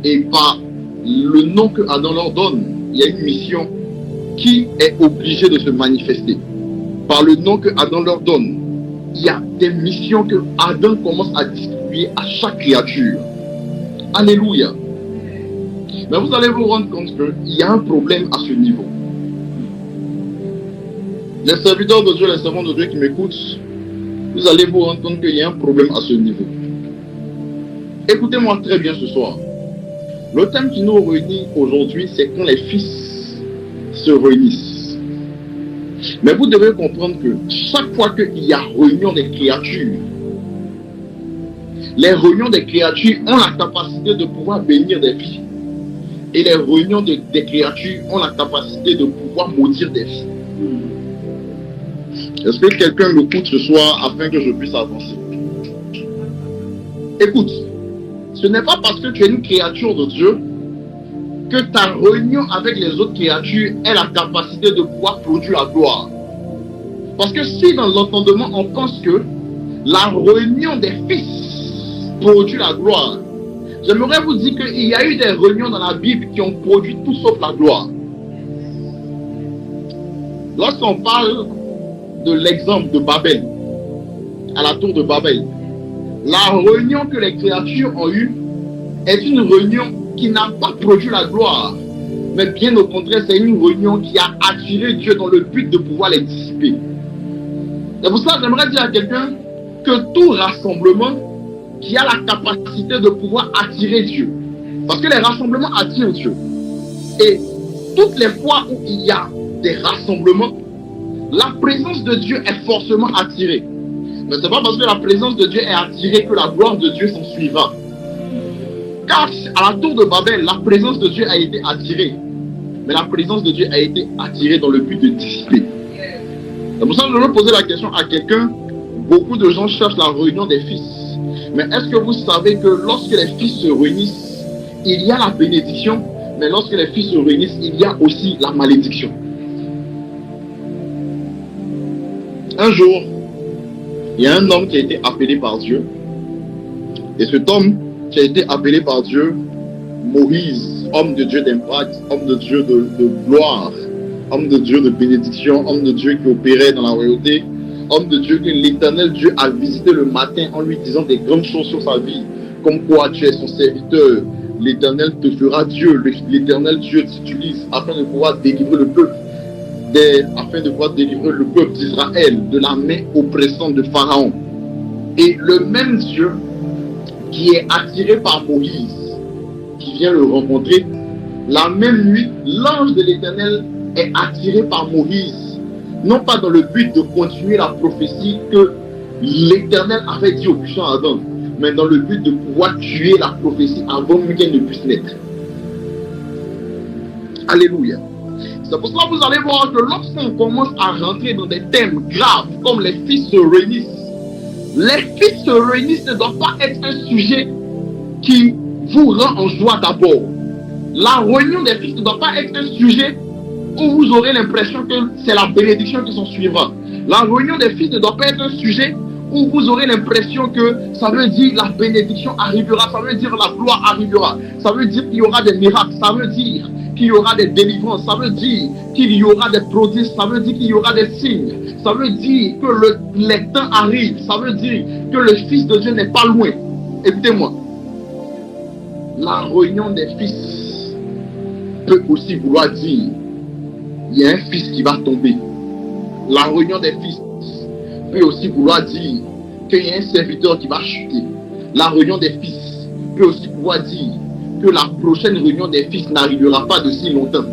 Et par le nom que Adam leur donne, il y a une mission qui est obligé de se manifester. Par le nom que Adam leur donne, il y a des missions que Adam commence à distribuer à chaque créature. Alléluia. Mais vous allez vous rendre compte qu'il y a un problème à ce niveau. Les serviteurs de Dieu, les servants de Dieu qui m'écoutent, vous allez vous rendre compte qu'il y a un problème à ce niveau. Écoutez-moi très bien ce soir. Le thème qui nous réunit aujourd'hui, c'est quand les fils se réunissent. Mais vous devez comprendre que chaque fois qu'il y a réunion des créatures, les réunions des créatures ont la capacité de pouvoir bénir des vies. Et les réunions des créatures ont la capacité de pouvoir maudire des vies. Est-ce que quelqu'un m'écoute ce soir afin que je puisse avancer? Écoute, ce n'est pas parce que tu es une créature de Dieu que ta réunion avec les autres créatures ait la capacité de pouvoir produire la gloire. Parce que si dans l'entendement on pense que la réunion des fils produit la gloire, j'aimerais vous dire qu'il y a eu des réunions dans la Bible qui ont produit tout sauf la gloire. Lorsqu'on parle de l'exemple de Babel, à la tour de Babel, la réunion que les créatures ont eue est une réunion qui n'a pas produit la gloire, mais bien au contraire, c'est une réunion qui a attiré Dieu dans le but de pouvoir les dissiper. C'est pour ça que j'aimerais dire à quelqu'un que tout rassemblement qui a la capacité de pouvoir attirer Dieu, parce que les rassemblements attirent Dieu, et toutes les fois où il y a des rassemblements, la présence de Dieu est forcément attirée. Mais ce n'est pas parce que la présence de Dieu est attirée que la gloire de Dieu s'en suivra. Car à la tour de Babel, la présence de Dieu a été attirée. Mais la présence de Dieu a été attirée dans le but de dissiper. C'est pour ça que je veux poser la question à quelqu'un. Beaucoup de gens cherchent la réunion des fils. Mais est-ce que vous savez que lorsque les fils se réunissent, il y a la bénédiction, mais lorsque les fils se réunissent, il y a aussi la malédiction. Un jour, il y a un homme qui a été appelé par Dieu. Et cet homme qui a été appelé par Dieu, Moïse, homme de Dieu d'impact, homme de Dieu de gloire, homme de Dieu de bénédiction, homme de Dieu qui opérait dans la royauté, homme de Dieu que l'Éternel Dieu a visité le matin en lui disant des grandes choses sur sa vie, comme quoi tu es son serviteur, l'Éternel te fera Dieu, l'Éternel Dieu t'utilise afin de pouvoir délivrer le peuple. Afin de pouvoir délivrer le peuple d'Israël de la main oppressante de Pharaon. Et le même Dieu qui est attiré par Moïse, qui vient le rencontrer, la même nuit, l'ange de l'Éternel est attiré par Moïse, non pas dans le but de continuer la prophétie que l'Éternel avait dit au puissant Adam, mais dans le but de pouvoir tuer la prophétie avant qu'elle ne puisse naître. Alléluia. C'est pour cela que vous allez voir que lorsqu'on commence à rentrer dans des thèmes graves, comme les fils se réunissent ne doit pas être un sujet qui vous rend en joie d'abord. La réunion des fils ne doit pas être un sujet où vous aurez l'impression que c'est la bénédiction qui s'en suivra. La réunion des fils ne doit pas être un sujet où vous aurez l'impression que ça veut dire la bénédiction arrivera, ça veut dire la gloire arrivera, ça veut dire qu'il y aura des miracles, ça veut dire qu'il y aura des délivrances, ça veut dire qu'il y aura des prodiges, ça veut dire qu'il y aura des signes, ça veut dire que les temps arrivent, ça veut dire que le Fils de Dieu n'est pas loin. Écoutez-moi, la réunion des fils peut aussi vouloir dire il y a un fils qui va tomber. La réunion des fils peut aussi vouloir dire qu'il y a un serviteur qui va chuter. La réunion des fils peut aussi pouvoir dire que la prochaine réunion des fils n'arrivera pas de si longtemps.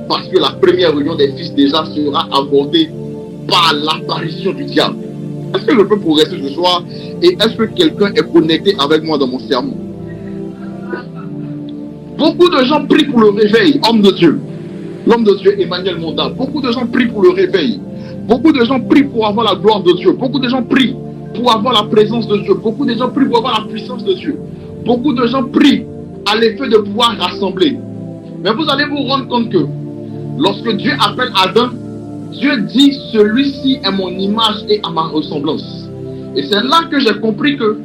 Parce que la première réunion des fils déjà sera abordée par l'apparition du diable. Est-ce que je peux progresser ce soir? Et est-ce que quelqu'un est connecté avec moi dans mon sermon? Beaucoup de gens prient pour le réveil, homme de Dieu. L'homme de Dieu Emmanuel Monda. Beaucoup de gens prient pour le réveil. Beaucoup de gens prient pour avoir la gloire de Dieu. Beaucoup de gens prient pour avoir la présence de Dieu. Beaucoup de gens prient pour avoir la puissance de Dieu. Beaucoup de gens prient à l'effet de pouvoir rassembler. Mais vous allez vous rendre compte que lorsque Dieu appelle Adam, Dieu dit celui-ci est mon image et à ma ressemblance. Et c'est là que j'ai compris que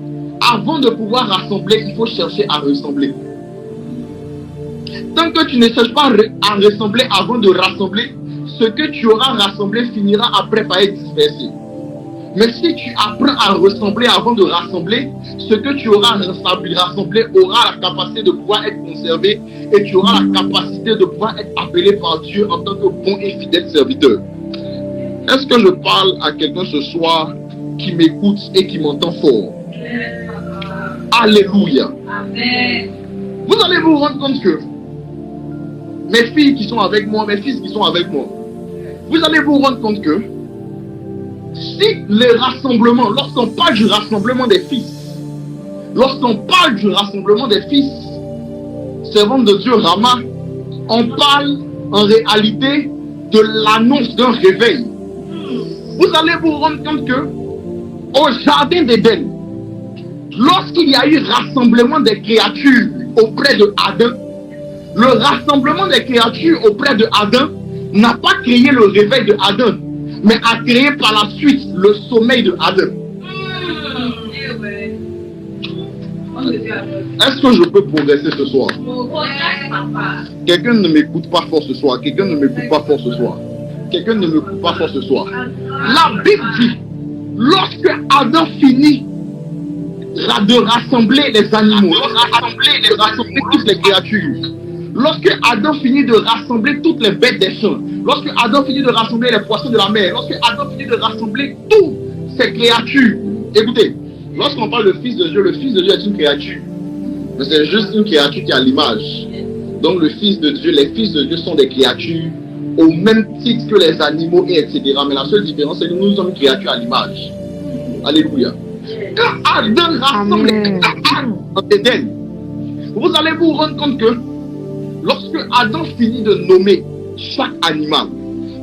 avant de pouvoir rassembler, il faut chercher à ressembler. Tant que tu ne cherches pas à ressembler avant de rassembler, ce que tu auras rassemblé finira après par être dispersé. Mais si tu apprends à ressembler avant de rassembler, ce que tu auras rassemblé aura la capacité de pouvoir être conservé et tu auras la capacité de pouvoir être appelé par Dieu en tant que bon et fidèle serviteur. Est-ce que je parle à quelqu'un ce soir qui m'écoute et qui m'entend fort? Alléluia. Amen. Vous allez vous rendre compte que mes filles qui sont avec moi, mes fils qui sont avec moi, vous allez vous rendre compte que si les rassemblements, lorsqu'on parle du rassemblement des fils, servants de Dieu Rama, on parle en réalité de l'annonce d'un réveil. Vous allez vous rendre compte que au jardin d'Éden, lorsqu'il y a eu rassemblement des créatures auprès de Adam, le rassemblement des créatures auprès de Adam n'a pas créé le réveil de Adam, mais a créé par la suite le sommeil de Adam. Est-ce que je peux progresser ce soir? Quelqu'un ne m'écoute pas fort ce soir. La Bible dit, lorsque Adam finit de rassembler les animaux, de rassembler toutes les créatures, lorsque Adam finit de rassembler toutes les bêtes des champs, lorsque Adam finit de rassembler les poissons de la mer, lorsque Adam finit de rassembler toutes ces créatures, écoutez, lorsqu'on parle de Fils de Dieu, le Fils de Dieu est une créature, mais c'est juste une créature qui a l'image. Donc le Fils de Dieu, les fils de Dieu sont des créatures au même titre que les animaux et etc. Mais la seule différence, c'est que nous sommes créatures à l'image. Alléluia. Quand Adam rassemble les créatures en Éden, vous allez vous rendre compte que lorsque Adam finit de nommer chaque animal,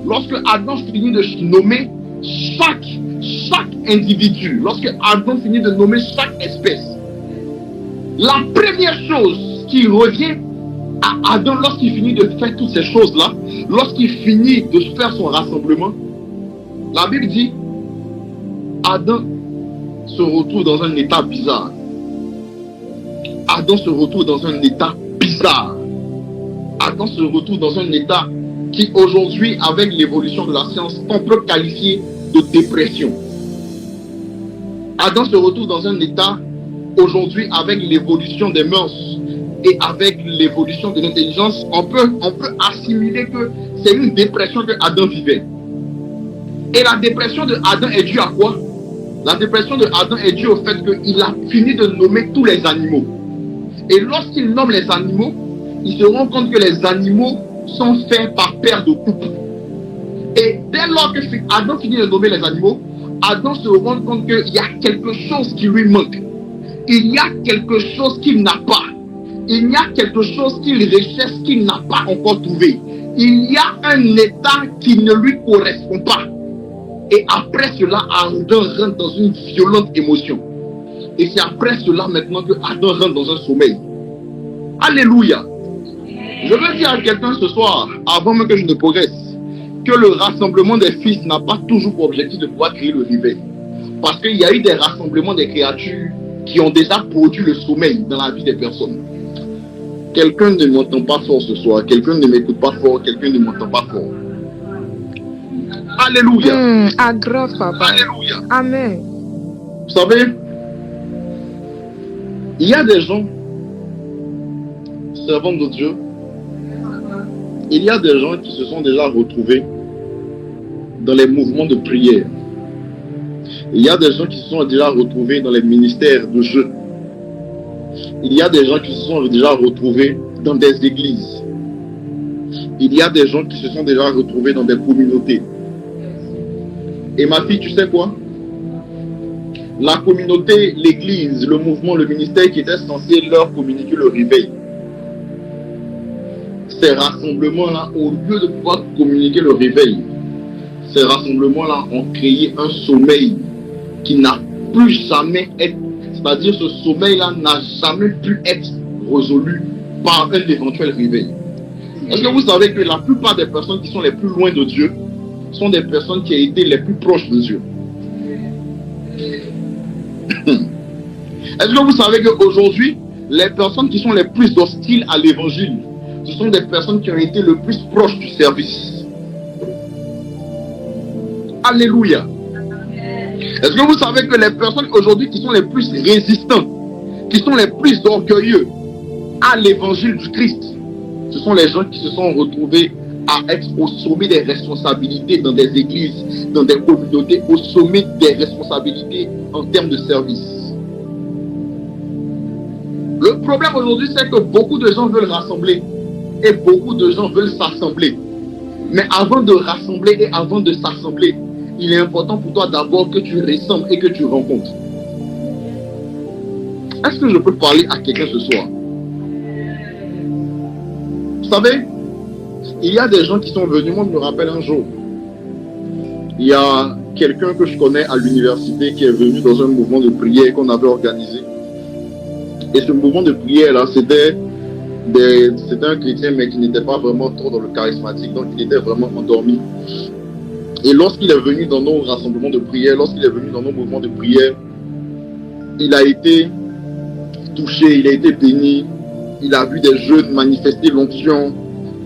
lorsque Adam finit de nommer chaque individu, lorsque Adam finit de nommer chaque espèce, la première chose qui revient à Adam lorsqu'il finit de faire toutes ces choses-là, lorsqu'il finit de faire son rassemblement, la Bible dit, Adam se retrouve dans un état bizarre. Adam se retrouve dans un état bizarre. Adam se retrouve dans un état qui aujourd'hui, avec l'évolution de la science, on peut qualifier de dépression. Adam se retrouve dans un état aujourd'hui, avec l'évolution des mœurs et avec l'évolution de l'intelligence, on peut assimiler que c'est une dépression que Adam vivait. Et la dépression de Adam est due à quoi? La dépression de Adam est due au fait qu'il a fini de nommer tous les animaux. Et lorsqu'il nomme les animaux, il se rend compte que les animaux sont faits par paire de couple. Et dès lors que Adam finit de nommer les animaux, Adam se rend compte qu'il y a quelque chose qui lui manque. Il y a quelque chose qu'il n'a pas. Il y a quelque chose qu'il recherche qu'il n'a pas encore trouvé. Il y a un état qui ne lui correspond pas. Et après cela, Adam rentre dans une violente émotion. Et c'est après cela maintenant que Adam rentre dans un sommeil. Alléluia. Je veux dire à quelqu'un ce soir, avant même que je ne progresse, que le rassemblement des fils n'a pas toujours pour objectif de pouvoir créer le réveil. Parce qu'il y a eu des rassemblements des créatures qui ont déjà produit le sommeil dans la vie des personnes. Quelqu'un ne m'entend pas fort ce soir, quelqu'un ne m'écoute pas fort, quelqu'un ne m'entend pas fort. Alléluia. Aggrave, papa. Alléluia. Amen. Vous savez, il y a des gens, servants de Dieu, il y a des gens qui se sont déjà retrouvés dans les mouvements de prière. Il y a des gens qui se sont déjà retrouvés dans les ministères de jeu. Il y a des gens qui se sont déjà retrouvés dans des églises. Il y a des gens qui se sont déjà retrouvés dans des communautés. Et ma fille, tu sais quoi? La communauté, l'église, le mouvement, le ministère qui était censé leur communiquer le réveil. Ces rassemblements-là, au lieu de pouvoir communiquer le réveil, ces rassemblements-là ont créé un sommeil qui n'a plus jamais été, c'est-à-dire ce sommeil-là n'a jamais pu être résolu par un éventuel réveil. Est-ce que vous savez que la plupart des personnes qui sont les plus loin de Dieu sont des personnes qui ont été les plus proches de Dieu? Est-ce que vous savez qu'aujourd'hui, les personnes qui sont les plus hostiles à l'évangile, ce sont des personnes qui ont été le plus proches du service? Alléluia. Est-ce que vous savez que les personnes aujourd'hui qui sont les plus résistantes, qui sont les plus orgueilleux à l'évangile du Christ, ce sont les gens qui se sont retrouvés à être au sommet des responsabilités dans des églises, dans des communautés, au sommet des responsabilités en termes de service. Le problème aujourd'hui, c'est que beaucoup de gens veulent rassembler et beaucoup de gens veulent s'assembler. Mais avant de rassembler et avant de s'assembler, il est important pour toi d'abord que tu ressembles et que tu rencontres. Est-ce que je peux parler à quelqu'un ce soir? Vous savez, il y a des gens qui sont venus, moi je me rappelle un jour, il y a quelqu'un que je connais à l'université qui est venu dans un mouvement de prière qu'on avait organisé. Et ce mouvement de prière là, c'était un chrétien mais qui n'était pas vraiment trop dans le charismatique, donc il était vraiment endormi. Et lorsqu'il est venu dans nos rassemblements de prière, lorsqu'il est venu dans nos mouvements de prière, il a été touché, il a été béni, il a vu des jeunes manifester l'onction,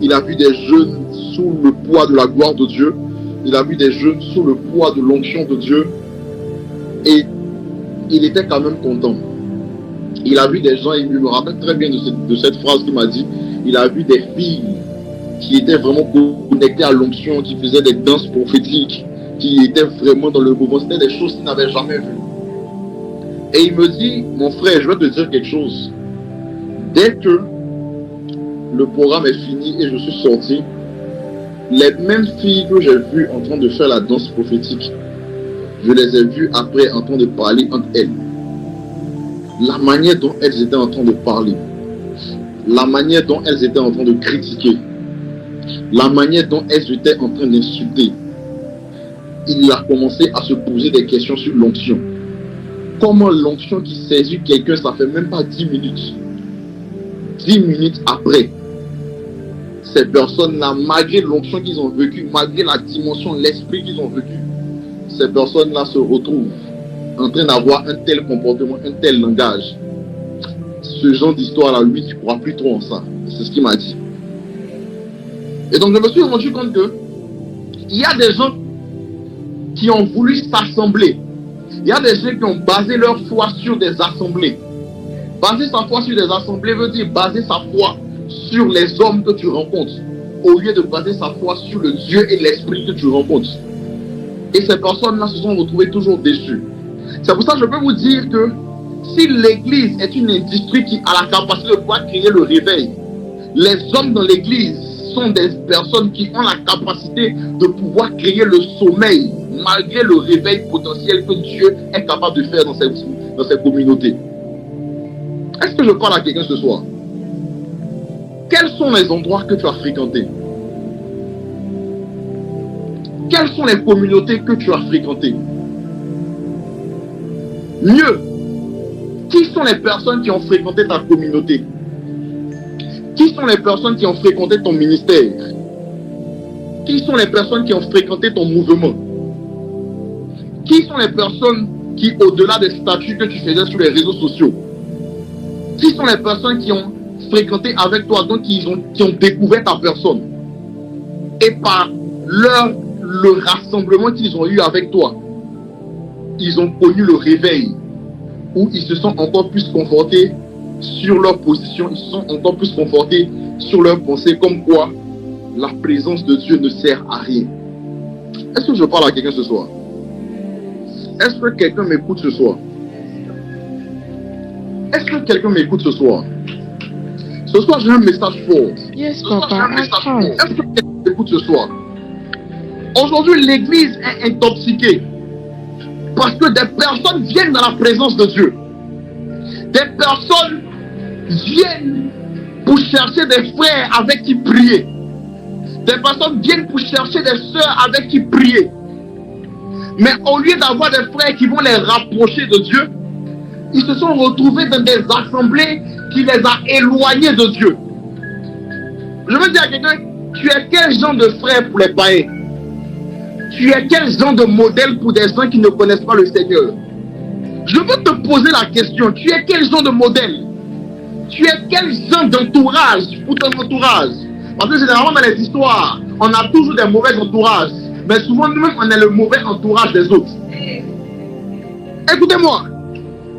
il a vu des jeunes sous le poids de la gloire de Dieu, il a vu des jeunes sous le poids de l'onction de Dieu, et il était quand même content. Il a vu des gens, il me rappelle très bien de cette phrase qu'il m'a dit, il a vu des filles qui étaient vraiment connectées à l'onction, qui faisaient des danses prophétiques, qui étaient vraiment dans le mouvement, c'était des choses qu'il n'avait jamais vues. Et il me dit, mon frère, je vais te dire quelque chose. Dès que le programme est fini et je suis sorti, les mêmes filles que j'ai vues en train de faire la danse prophétique, je les ai vues après en train de parler entre elles. La manière dont elles étaient en train de parler, la manière dont elles étaient en train de critiquer, la manière dont elles étaient en train d'insulter, il a commencé à se poser des questions sur l'onction. Comment l'onction qui saisit quelqu'un, ça fait même pas 10 minutes. 10 minutes après, ces personnes-là, malgré l'onction qu'ils ont vécue, malgré la dimension, l'esprit qu'ils ont vécu, ces personnes-là se retrouvent en train d'avoir un tel comportement, un tel langage. Ce genre d'histoire-là, lui, tu ne crois plus trop en ça. C'est ce qu'il m'a dit. Et donc, je me suis rendu compte que il y a des gens qui ont voulu s'assembler. Il y a des gens qui ont basé leur foi sur des assemblées. Baser sa foi sur des assemblées veut dire baser sa foi sur les hommes que tu rencontres, au lieu de baser sa foi sur le Dieu et l'esprit que tu rencontres. Et ces personnes-là se sont retrouvées toujours déçues. C'est pour ça que je peux vous dire que si l'église est une industrie qui a la capacité de pouvoir créer le réveil, les hommes dans l'église sont des personnes qui ont la capacité de pouvoir créer le sommeil malgré le réveil potentiel que Dieu est capable de faire dans ces communautés. Est-ce que je parle à quelqu'un ce soir? Quels sont les endroits que tu as fréquentés? Quelles sont les communautés que tu as fréquentées? Mieux, qui sont les personnes qui ont fréquenté ta communauté? Qui sont les personnes qui ont fréquenté ton ministère? Qui sont les personnes qui ont fréquenté ton mouvement? Qui sont les personnes qui, au-delà des statuts que tu faisais sur les réseaux sociaux, qui sont les personnes qui ont fréquenté avec toi, donc qui ont découvert ta personne? Et par le rassemblement qu'ils ont eu avec toi, ils ont connu le réveil, où ils se sont encore plus confortés sur leur position, ils se sont encore plus confortés sur leur pensée, comme quoi la présence de Dieu ne sert à rien. Est-ce que je parle à quelqu'un ce soir? Est-ce que quelqu'un m'écoute ce soir? Est-ce que quelqu'un m'écoute ce soir? Ce soir, j'ai un message fort. Yes, Papa. Est-ce que quelqu'un m'écoute ce soir? Aujourd'hui, l'église est intoxiquée parce que des personnes viennent dans la présence de Dieu. Des personnes viennent pour chercher des frères avec qui prier. Des personnes viennent pour chercher des sœurs avec qui prier. Mais au lieu d'avoir des frères qui vont les rapprocher de Dieu, ils se sont retrouvés dans des assemblées qui les a éloignés de Dieu. Je veux dire à quelqu'un, tu es quel genre de frère pour les païens? Tu es quel genre de modèle pour des gens qui ne connaissent pas le Seigneur? Je veux te poser la question, tu es quel genre de modèle? Tu es quel genre d'entourage pour ton entourage? Parce que généralement dans les histoires, on a toujours des mauvais entourages. Mais souvent, nous-mêmes, on est le mauvais entourage des autres. Écoutez-moi,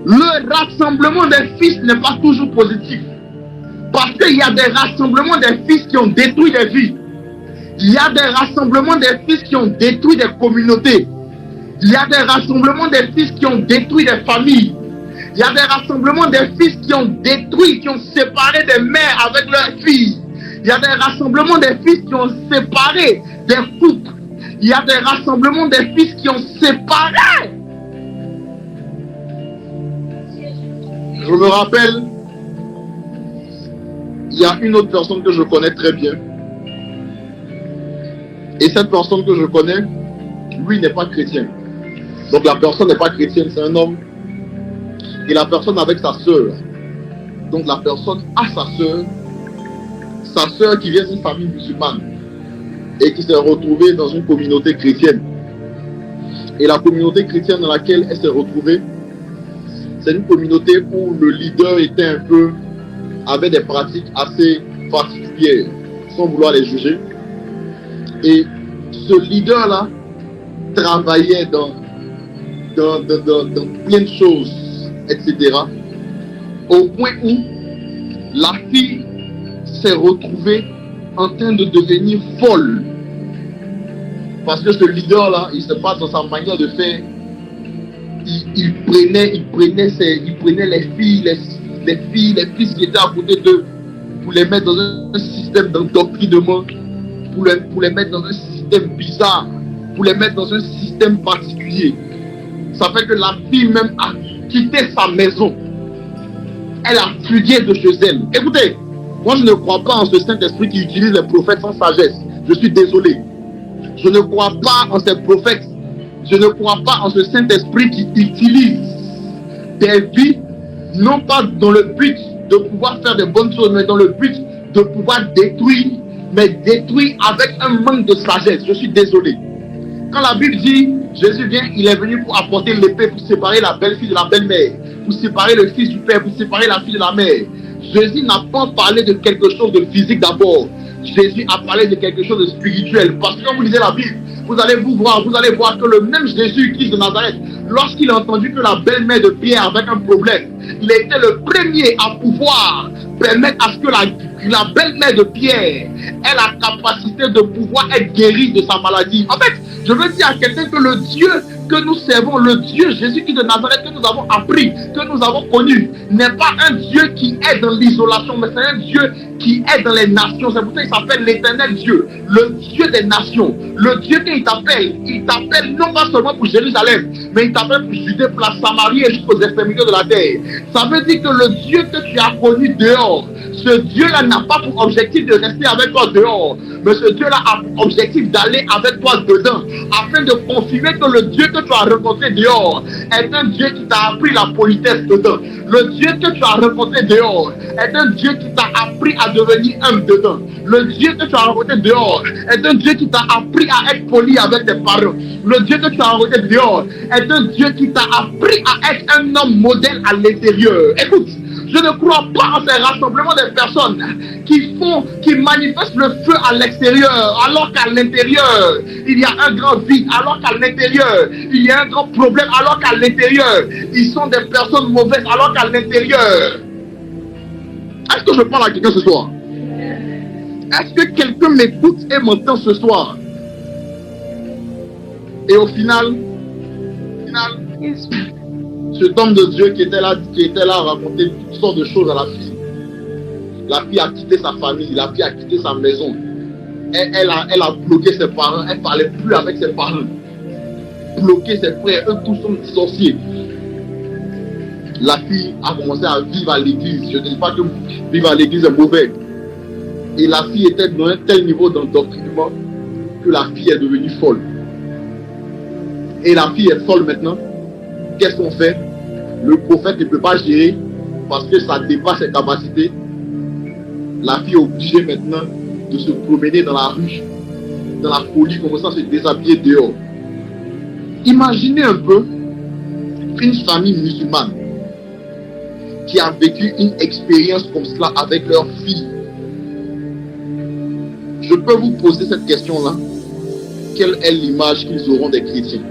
le rassemblement des fils n'est pas toujours positif. Parce qu'il y a des rassemblements des fils qui ont détruit des vies. Il y a des rassemblements des fils qui ont détruit des communautés. Il y a des rassemblements des fils qui ont détruit des familles. Il y a des rassemblements des fils qui ont détruit, qui ont séparé des mères avec leurs filles. Il y a des rassemblements des fils qui ont séparé des couples. Il y a des rassemblements des fils qui ont séparé. Je me rappelle, il y a une autre personne que je connais très bien. Et cette personne que je connais, lui n'est pas chrétien. Donc la personne n'est pas chrétienne, c'est un homme. Et la personne avec sa sœur. Donc la personne a sa sœur qui vient d'une famille musulmane et qui s'est retrouvée dans une communauté chrétienne. Et la communauté chrétienne dans laquelle elle s'est retrouvée, c'est une communauté où le leader avait des pratiques assez particulières, sans vouloir les juger. Et ce leader-là travaillait dans plein de choses, etc. Au point où la fille s'est retrouvée en train de devenir folle. Parce que ce leader-là, il se passe dans sa manière de faire. Il prenait les filles, les fils qui étaient à côté d'eux pour les mettre dans un système d'endoctrinement, pour les mettre dans un système bizarre, pour les mettre dans un système particulier. Ça fait que la fille même a quitté sa maison. Elle a fuyé de chez elle. Écoutez, moi je ne crois pas en ce Saint-Esprit qui utilise les prophètes sans sagesse. Je suis désolé. Je ne crois pas en ces prophètes. Je ne crois pas en ce Saint-Esprit qui utilise des vies, non pas dans le but de pouvoir faire de bonnes choses, mais dans le but de pouvoir détruire, mais détruire avec un manque de sagesse. Je suis désolé. Quand la Bible dit, Jésus vient, il est venu pour apporter l'épée, pour séparer la belle-fille de la belle-mère, pour séparer le fils du père, pour séparer la fille de la mère. Jésus n'a pas parlé de quelque chose de physique d'abord. Jésus a parlé de quelque chose de spirituel. Parce que quand vous lisez la Bible, vous allez voir que le même Jésus Christ de Nazareth, lorsqu'il a entendu que la belle-mère de Pierre avait un problème, il était le premier à pouvoir permettre à ce que la belle-mère de Pierre ait la capacité de pouvoir être guérie de sa maladie. En fait, je veux dire à quelqu'un que le Dieu que nous servons, le Dieu Jésus-Christ de Nazareth que nous avons appris, que nous avons connu, n'est pas un Dieu qui est dans l'isolation, mais c'est un Dieu qui est dans les nations. C'est pour ça qu'il s'appelle l'Éternel Dieu, le Dieu des nations. Le Dieu qu'il t'appelle, il t'appelle non pas seulement pour Jérusalem, mais il t'appelle pour Judée, pour la Samarie et jusqu'aux extrémités de la terre. Ça veut dire que le Dieu que tu as connu dehors, ce Dieu-là n'a pas pour objectif de rester avec toi dehors, mais ce Dieu-là a pour objectif d'aller avec toi dedans, afin de confirmer que le Dieu que tu as rencontré dehors est un Dieu qui t'a appris la politesse dedans. Le Dieu que tu as rencontré dehors est un Dieu qui t'a appris à devenir humble dedans. Le Dieu que tu as rencontré dehors est un Dieu qui t'a appris à être poli avec tes parents. Le Dieu que tu as rencontré dehors est un Dieu qui t'a appris à être un homme modèle à l'intérieur. Écoute, je ne crois pas en ces rassemblements de personnes qui manifestent le feu à l'extérieur, alors qu'à l'intérieur, il y a un grand vide, alors qu'à l'intérieur, il y a un grand problème, alors qu'à l'intérieur, ils sont des personnes mauvaises, alors qu'à l'intérieur. Est-ce que je parle à quelqu'un ce soir? Est-ce que quelqu'un m'écoute et m'entend ce soir? Et au final, cet homme de Dieu qui était là racontait toutes sortes de choses à la fille. La fille a quitté sa famille, la fille a quitté sa maison. Elle a bloqué ses parents, elle ne parlait plus avec ses parents. Bloqué ses frères, eux tous sont sorciers. La fille a commencé à vivre à l'église. Je ne dis pas que vivre à l'église est mauvais. Et la fille était dans un tel niveau d'endoctrinement que la fille est devenue folle. Et la fille est folle maintenant. Qu'est-ce qu'on fait? Le prophète ne peut pas gérer parce que ça dépasse ses capacités. La fille est obligée maintenant de se promener dans la rue, dans la folie, commençant à se déshabiller dehors. Imaginez un peu une famille musulmane qui a vécu une expérience comme cela avec leur fille. Je peux vous poser cette question-là. quelle est l'image qu'ils auront des chrétiens?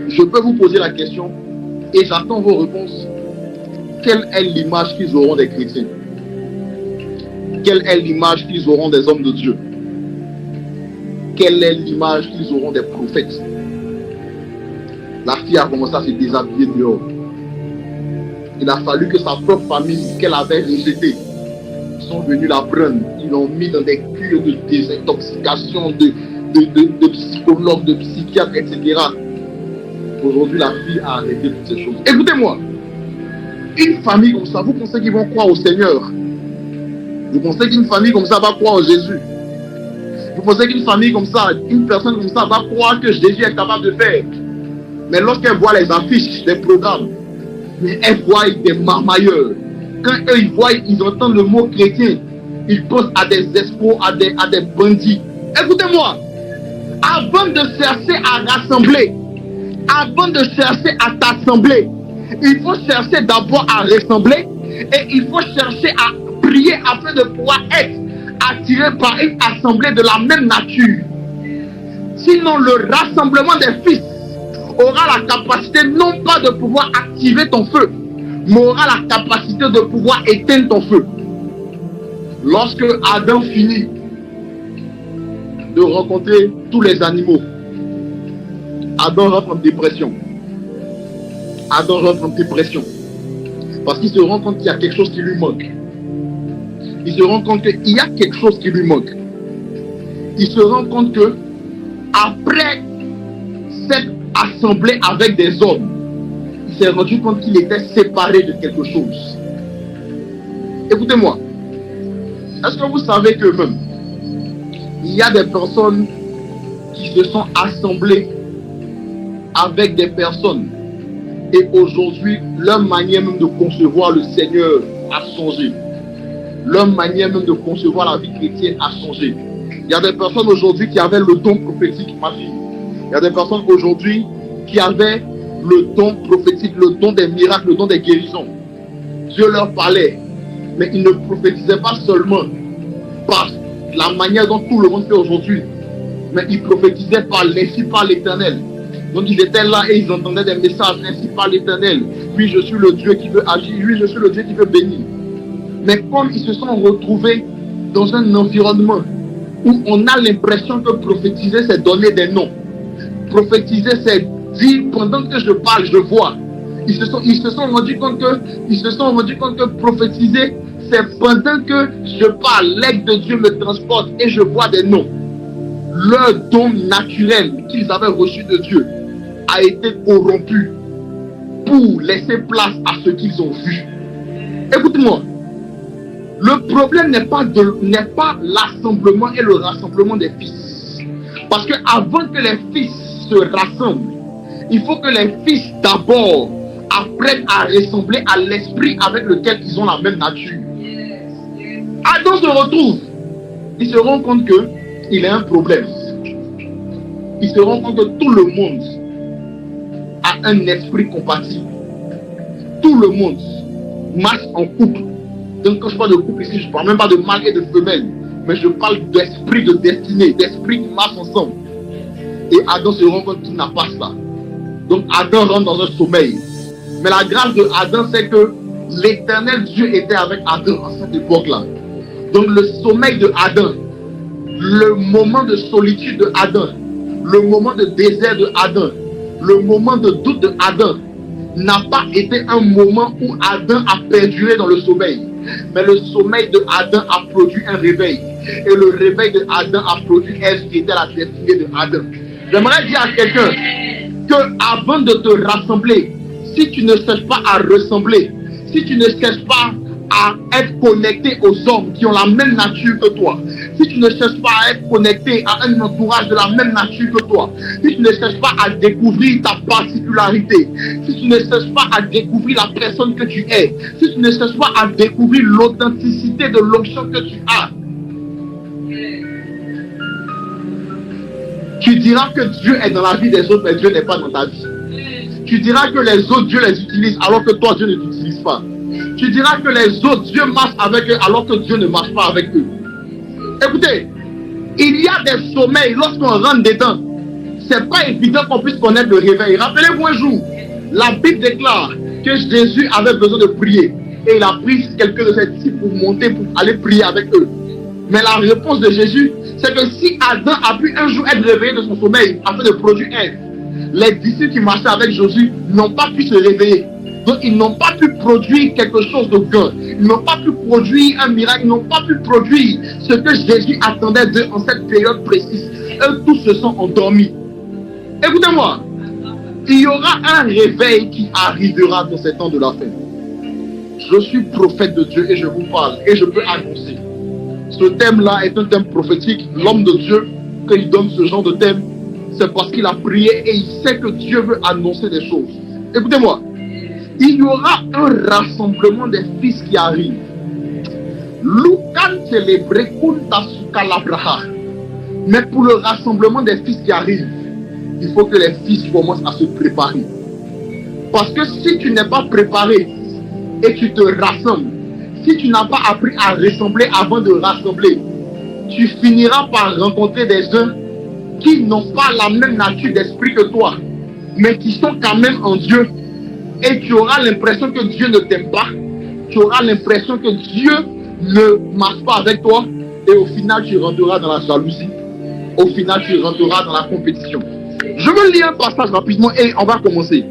Je peux vous poser la question et j'attends vos réponses. Quelle est l'image qu'ils auront des chrétiens? Quelle est l'image qu'ils auront des hommes de Dieu? Quelle est l'image qu'ils auront des prophètes? La fille a commencé à se déshabiller dehors. Il a fallu que sa propre famille, qu'elle avait rejetée, sont venus la prendre. Ils l'ont mis dans des cures de désintoxication, de psychologues, de psychiatres, etc. Aujourd'hui, la fille a arrêté toutes ces choses. Écoutez-moi, une famille comme ça, vous pensez qu'ils vont croire au Seigneur? Vous pensez qu'une famille comme ça va croire en Jésus? Vous pensez qu'une famille comme ça, une personne comme ça va croire que Jésus est capable de faire? Mais lorsqu'elle voit les affiches des programmes, mais elle voit des marmailleurs. Quand eux ils entendent le mot chrétien, ils pensent à des escrocs, à des bandits. Écoutez-moi, avant de chercher à rassembler, avant de chercher à t'assembler, il faut chercher d'abord à rassembler et il faut chercher à prier afin de pouvoir être attiré par une assemblée de la même nature. Sinon, le rassemblement des fils aura la capacité non pas de pouvoir activer ton feu, mais aura la capacité de pouvoir éteindre ton feu. Lorsque Adam finit de rencontrer tous les animaux, Adam rentre en dépression. Adam rentre en dépression. Parce qu'il se rend compte qu'il y a quelque chose qui lui manque. Il se rend compte qu'il y a quelque chose qui lui manque. Il se rend compte que après cette assemblée avec des hommes, il s'est rendu compte qu'il était séparé de quelque chose. Écoutez-moi, est-ce que vous savez que même il y a des personnes qui se sont assemblées avec des personnes et aujourd'hui leur manière même de concevoir le Seigneur a changé. Leur manière même de concevoir la vie chrétienne a changé. Il y a des personnes aujourd'hui qui avaient le don prophétique, ma fille. Il y a des personnes aujourd'hui qui avaient le don prophétique, le don des miracles, le don des guérisons. Dieu leur parlait, mais ils ne prophétisaient pas seulement par la manière dont tout le monde fait aujourd'hui, mais ils prophétisaient par l'ainsi par l'Éternel. Donc ils étaient là et ils entendaient des messages ainsi par l'Éternel. Oui, je suis le Dieu qui veut agir. Oui, je suis le Dieu qui veut bénir. Mais comme ils se sont retrouvés dans un environnement où on a l'impression que prophétiser, c'est donner des noms. Prophétiser, c'est dire pendant que je parle, je vois. Ils se sont rendus compte que prophétiser, c'est pendant que je parle, l'aigle de Dieu me transporte et je vois des noms. Leur don naturel qu'ils avaient reçu de Dieu a été corrompu pour laisser place à ce qu'ils ont vu. Écoute-moi, le problème n'est pas l'assemblement et le rassemblement des fils. Parce que avant que les fils se rassemblent, il faut que les fils d'abord apprennent à ressembler à l'esprit avec lequel ils ont la même nature. Adam se retrouve, il se rend compte qu'il a un problème. Il se rend compte que tout le monde a un esprit compatible. Tout le monde marche en couple. Donc quand je parle de couple ici, je ne parle même pas de mâle et de femelle, mais je parle d'esprit de destinée, d'esprit qui marchent ensemble. Et Adam se rend compte qu'il n'a pas ça. Donc Adam rentre dans un sommeil. Mais la grâce de Adam, c'est que l'Éternel Dieu était avec Adam à cette époque-là. Donc le sommeil de Adam, le moment de solitude de Adam, le moment de désert de Adam, le moment de doute de Adam, n'a pas été un moment où Adam a perduré dans le sommeil. Mais le sommeil de Adam a produit un réveil. Et le réveil de Adam a produit ce qui était la destinée de Adam. J'aimerais dire à quelqu'un que avant de te rassembler, si tu ne cherches pas à ressembler, si tu ne cherches pas à être connecté aux hommes qui ont la même nature que toi, si tu ne cherches pas à être connecté à un entourage de la même nature que toi, si tu ne cherches pas à découvrir ta particularité, si tu ne cherches pas à découvrir la personne que tu es, si tu ne cherches pas à découvrir l'authenticité de l'onction que tu as, tu diras que Dieu est dans la vie des autres, mais Dieu n'est pas dans ta vie. Tu diras que les autres, Dieu les utilise, alors que toi, Dieu ne t'utilise pas. Tu diras que les autres, Dieu marche avec eux, alors que Dieu ne marche pas avec eux. Écoutez, Il y a des sommeils, lorsqu'on rentre dedans, c'est pas évident qu'on puisse connaître le réveil. Rappelez-vous un jour, la Bible déclare que Jésus avait besoin de prier. Et il a pris quelques de ses disciples pour monter, pour aller prier avec eux. Mais la réponse de Jésus, c'est que si Adam a pu un jour être réveillé de son sommeil afin de produire Ève, les disciples qui marchaient avec Jésus n'ont pas pu se réveiller. Donc ils n'ont pas pu produire quelque chose de grand. Ils n'ont pas pu produire un miracle. Ils n'ont pas pu produire ce que Jésus attendait d'eux en cette période précise. Eux tous se sont endormis. Écoutez-moi, il y aura un réveil qui arrivera dans ces temps de la fin. Je suis prophète de Dieu et je vous parle et je peux annoncer. Ce thème-là est un thème prophétique. L'homme de Dieu, quand il donne ce genre de thème, c'est parce qu'il a prié et il sait que Dieu veut annoncer des choses. Écoutez-moi, il y aura un rassemblement des fils qui arrive. Mais pour le rassemblement des fils qui arrivent, il faut que les fils commencent à se préparer. Parce que si tu n'es pas préparé et tu te rassembles, si tu n'as pas appris à rassembler avant de rassembler, tu finiras par rencontrer des gens qui n'ont pas la même nature d'esprit que toi, mais qui sont quand même en Dieu. Et tu auras l'impression que Dieu ne t'aime pas. Tu auras l'impression que Dieu ne marche pas avec toi. Et au final, tu rentreras dans la jalousie. Au final, tu rentreras dans la compétition. Je veux lire un passage rapidement et on va commencer.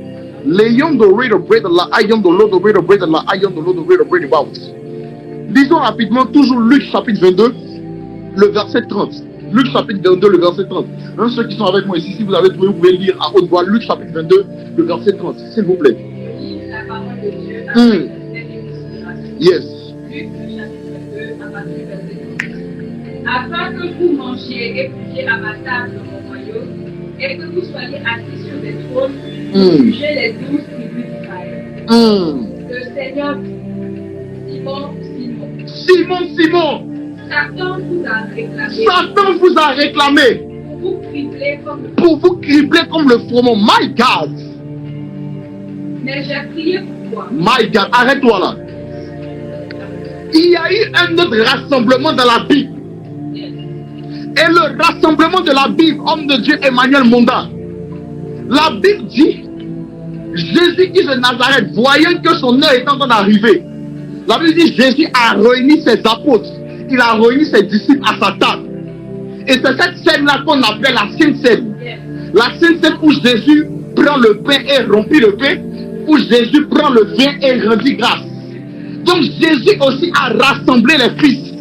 L'ayant de rate of bread, la ayant de l'eau de rate of bread, la ayant de l'eau de rate of bread about. Lisons rapidement toujours Luc chapitre 22, le verset 30. Luc chapitre 22, le verset 30. Hein, ceux qui sont avec moi ici, si vous avez trouvé, vous pouvez lire à haute voix Luc chapitre 22, le verset 30, s'il vous plaît. La parole de Dieu Yes. Luc chapitre 22, à partir du verset 30. Afin que vous mangiez et buviez à ma table dans mon royaume, et que vous soyez assis sur des trônes, pour juger les 12 tribus d'Israël. Le Seigneur Simon, Satan vous a réclamé. Pour vous cribler comme le froment. My God. Mais j'ai prié pour toi. My God, arrête-toi là. Il y a eu un autre rassemblement dans la Bible. Et le rassemblement de la Bible, homme de Dieu Emmanuel Monda, la Bible dit, Jésus-Christ de Nazareth, voyant que son heure est en train d'arriver, la Bible dit, Jésus a réuni ses apôtres, il a réuni ses disciples à sa table. Et c'est cette scène-là qu'on appelle la Sainte Seine. La Sainte Seine où Jésus prend le pain et remplit le pain, où Jésus prend le vin et rendit grâce. Donc Jésus aussi a rassemblé les fils.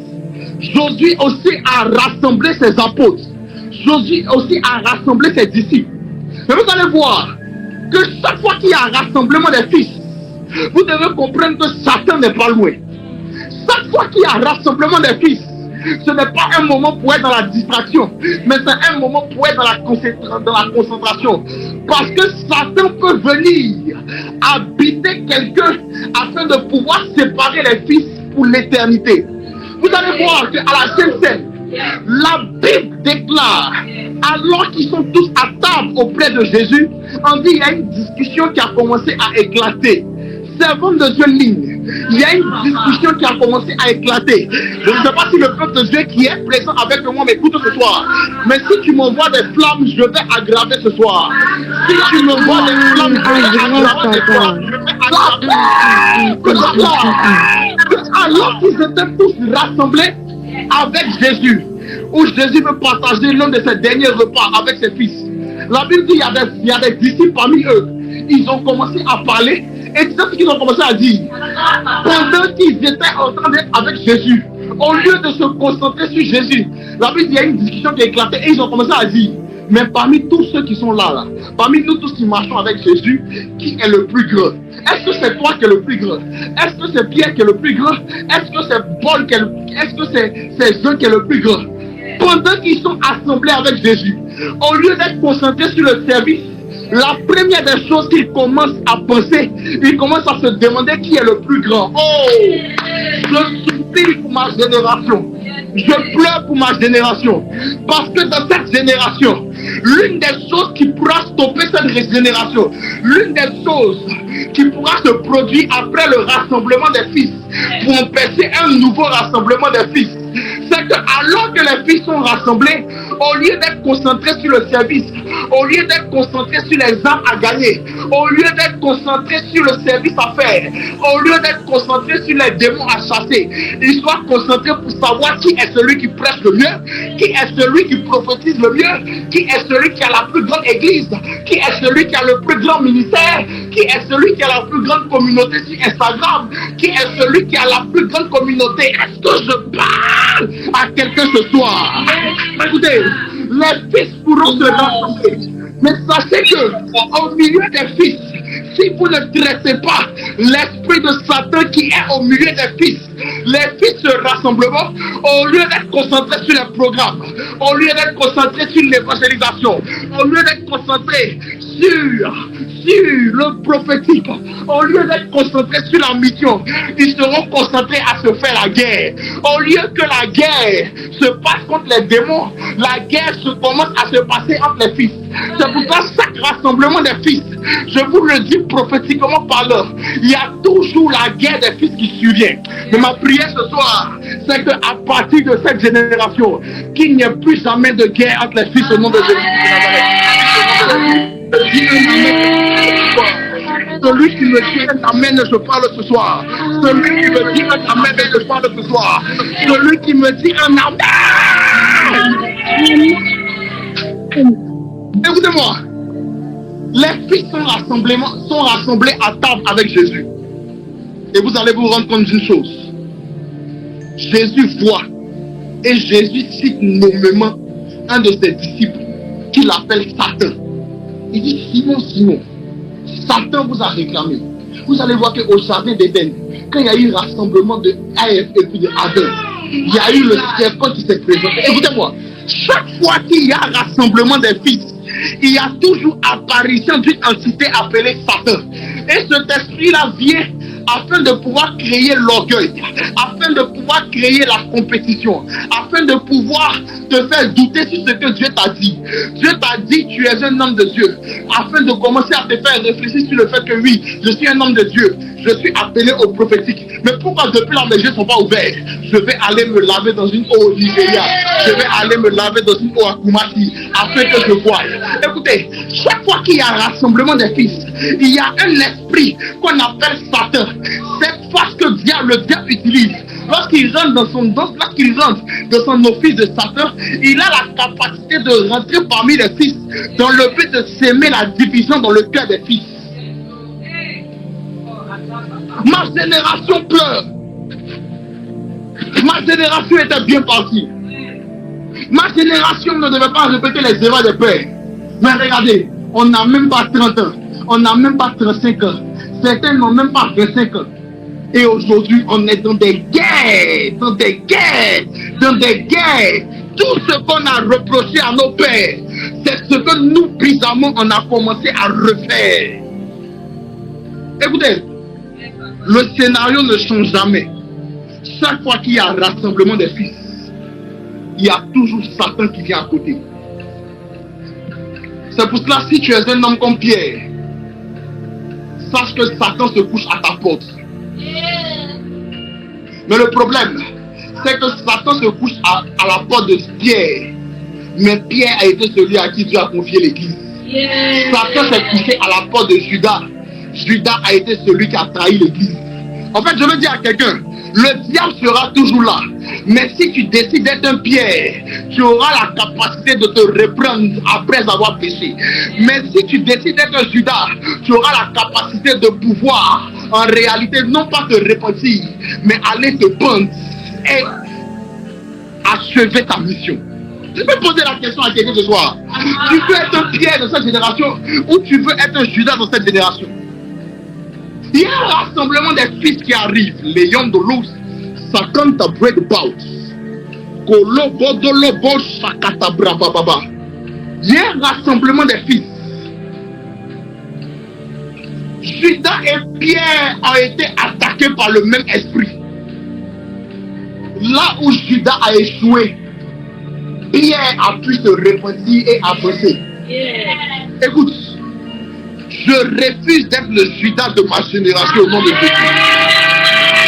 Jésus aussi a rassemblé ses apôtres. Jésus aussi a rassemblé ses disciples. Mais vous allez voir que chaque fois qu'il y a un rassemblement des fils, vous devez comprendre que Satan n'est pas loin. Chaque fois qu'il y a un rassemblement des fils, ce n'est pas un moment pour être dans la distraction, mais c'est un moment pour être dans la concentration. Parce que Satan peut venir habiter quelqu'un afin de pouvoir séparer les fils pour l'éternité. Vous allez voir qu'à la Sainte Seine, la Bible déclare, alors qu'ils sont tous à table auprès de Jésus, on dit qu'il y a une discussion qui a commencé à éclater. Servant de Dieu ligne, il y a une discussion qui a commencé à éclater. Je ne sais pas si le peuple de Dieu qui est présent avec moi m'écoute ce soir. Mais si tu m'envoies des flammes, je vais aggraver ce soir. Si tu m'envoies des flammes, je vais aggraver ce soir. Je vais aggraver. Alors qu'ils étaient tous rassemblés avec Jésus, où Jésus veut partager l'un de ses derniers repas avec ses fils. La Bible dit qu'il y a des disciples parmi eux. Ils ont commencé à parler. Et c'est ce qu'ils ont commencé à dire. Pendant qu'ils étaient en train d'être avec Jésus, au lieu de se concentrer sur Jésus, la Bible dit qu'il y a une discussion qui a éclaté et ils ont commencé à dire, mais parmi tous ceux qui sont là, parmi nous tous qui marchons avec Jésus, qui est le plus grand? Est-ce que c'est toi qui es le plus grand? Est-ce que c'est Pierre qui est le plus grand? Est-ce que c'est Paul qui est est-ce que c'est Jean qui est le plus grand? Pendant qu'ils sont assemblés avec Jésus, au lieu d'être concentrés sur le service, la première des choses qu'ils commencent à penser, ils commencent à se demander qui est le plus grand. Oh, je soupire pour ma génération. Je pleure pour ma génération. Parce que dans cette génération, l'une des choses qui pourra stopper cette génération, l'une des choses qui pourra se produire après le rassemblement des fils, pour empêcher un nouveau rassemblement des fils, c'est c'est que alors que les fils sont rassemblés, au lieu d'être concentrés sur le service, au lieu d'être concentrés sur les âmes à gagner, au lieu d'être concentrés sur le service à faire, au lieu d'être concentrés sur les démons à chasser, ils soient concentrés pour savoir qui est celui qui prêche le mieux, qui est celui qui prophétise le mieux, qui est celui qui a la plus grande église, qui est celui qui a le plus grand ministère, qui est celui qui a la plus grande communauté sur Instagram, qui est celui qui a la plus grande communauté. Est-ce que je parle à quelqu'un ce soir? Écoutez, les fils pourront se rassembler, mais sachez que au milieu des fils, si vous ne traitez pas l'esprit de Satan qui est au milieu des fils, les fils se rassembleront, au lieu d'être concentrés sur les programmes, au lieu d'être concentrés sur l'évangélisation, au lieu d'être concentrés sur le prophétique, au lieu d'être concentrés sur la mission, ils seront concentrés à se faire la guerre. Au lieu que la guerre se passe contre les démons, la guerre commence à se passer entre les fils. C'est pourquoi chaque rassemblement des fils, je vous le dis prophétiquement parlant, il y a toujours la guerre des fils qui survient. Mais ma prière ce soir, c'est qu'à partir de cette génération, qu'il n'y ait plus jamais de guerre entre les fils au nom de Jésus. Celui qui me dit un amen, je parle ce soir. Celui qui me dit un amen, je parle ce soir. Celui qui me dit un amen. Écoutez-moi. Les fils sont rassemblés à table avec Jésus. Et vous allez vous rendre compte d'une chose. Jésus voit. Et Jésus cite nommément un de ses disciples qu'il appelle Satan. Il dit, Simon, Simon, Satan vous a réclamé. Vous allez voir qu'au jardin d'Éden, quand il y a eu rassemblement de Ève et puis de Adam, il y a eu le serpent qui s'est présenté. Écoutez-moi, chaque fois qu'il y a rassemblement des fils, il y a toujours apparition d'une entité appelée Satan. Et cet esprit-là vient afin de pouvoir créer l'orgueil, afin de pouvoir créer la compétition, afin de pouvoir te faire douter sur ce que Dieu t'a dit. Dieu t'a dit tu es un homme de Dieu, afin de commencer à te faire réfléchir sur le fait que oui, je suis un homme de Dieu, je suis appelé au prophétique. Mais pourquoi depuis là mes yeux ne sont pas ouverts? Je vais aller me laver dans une eau au Nigeria, je vais aller me laver dans une eau à Kumasi, afin que je voie. Écoutez, chaque fois qu'il y a un rassemblement des fils, il y a un esprit qu'on appelle Satan. Cette face que le diable utilise, lorsqu'il rentre dans son office de Satan, il a la capacité de rentrer parmi les fils dans le but de s'aimer la division dans le cœur des fils. Ma génération pleure. Ma génération était bien partie. Ma génération ne devait pas répéter les erreurs des pères. Mais regardez, on n'a même pas 30 ans. On n'a même pas 35 ans. Certains n'ont même pas 25 ans. Et aujourd'hui, on est dans des guerres. Tout ce qu'on a reproché à nos pères, c'est ce que nous, bizarrement, on a commencé à refaire. Écoutez, le scénario ne change jamais. Chaque fois qu'il y a un rassemblement des fils, il y a toujours Satan qui vient à côté. C'est pour cela, si tu es un homme comme Pierre, sache que Satan se couche à ta porte. Mais le problème, c'est que Satan se couche à la porte de Pierre. Mais Pierre a été celui à qui Dieu a confié l'église. Satan s'est couché à la porte de Judas. Judas a été celui qui a trahi l'église. En fait, je veux dire à quelqu'un, le diable sera toujours là. Mais si tu décides d'être un Pierre, tu auras la capacité de te reprendre après avoir péché. Mais si tu décides d'être un Judas, tu auras la capacité de pouvoir, en réalité, non pas te repentir, mais aller te pendre et achever ta mission. Tu peux poser la question à quelqu'un ce soir. Tu veux être un Pierre de cette génération ou tu veux être un Judas dans cette génération? Il y a un rassemblement des fils qui arrivent. Les Young de l'Ous, Sakanta Break Bout. Kolobo Dolobo Sakata Brababa. Il y a un rassemblement des fils. Judas et Pierre ont été attaqués par le même esprit. Là où Judas a échoué, Pierre a pu se repentir et avancer. Écoute, je refuse d'être le Judas de ma génération au nom de Jésus.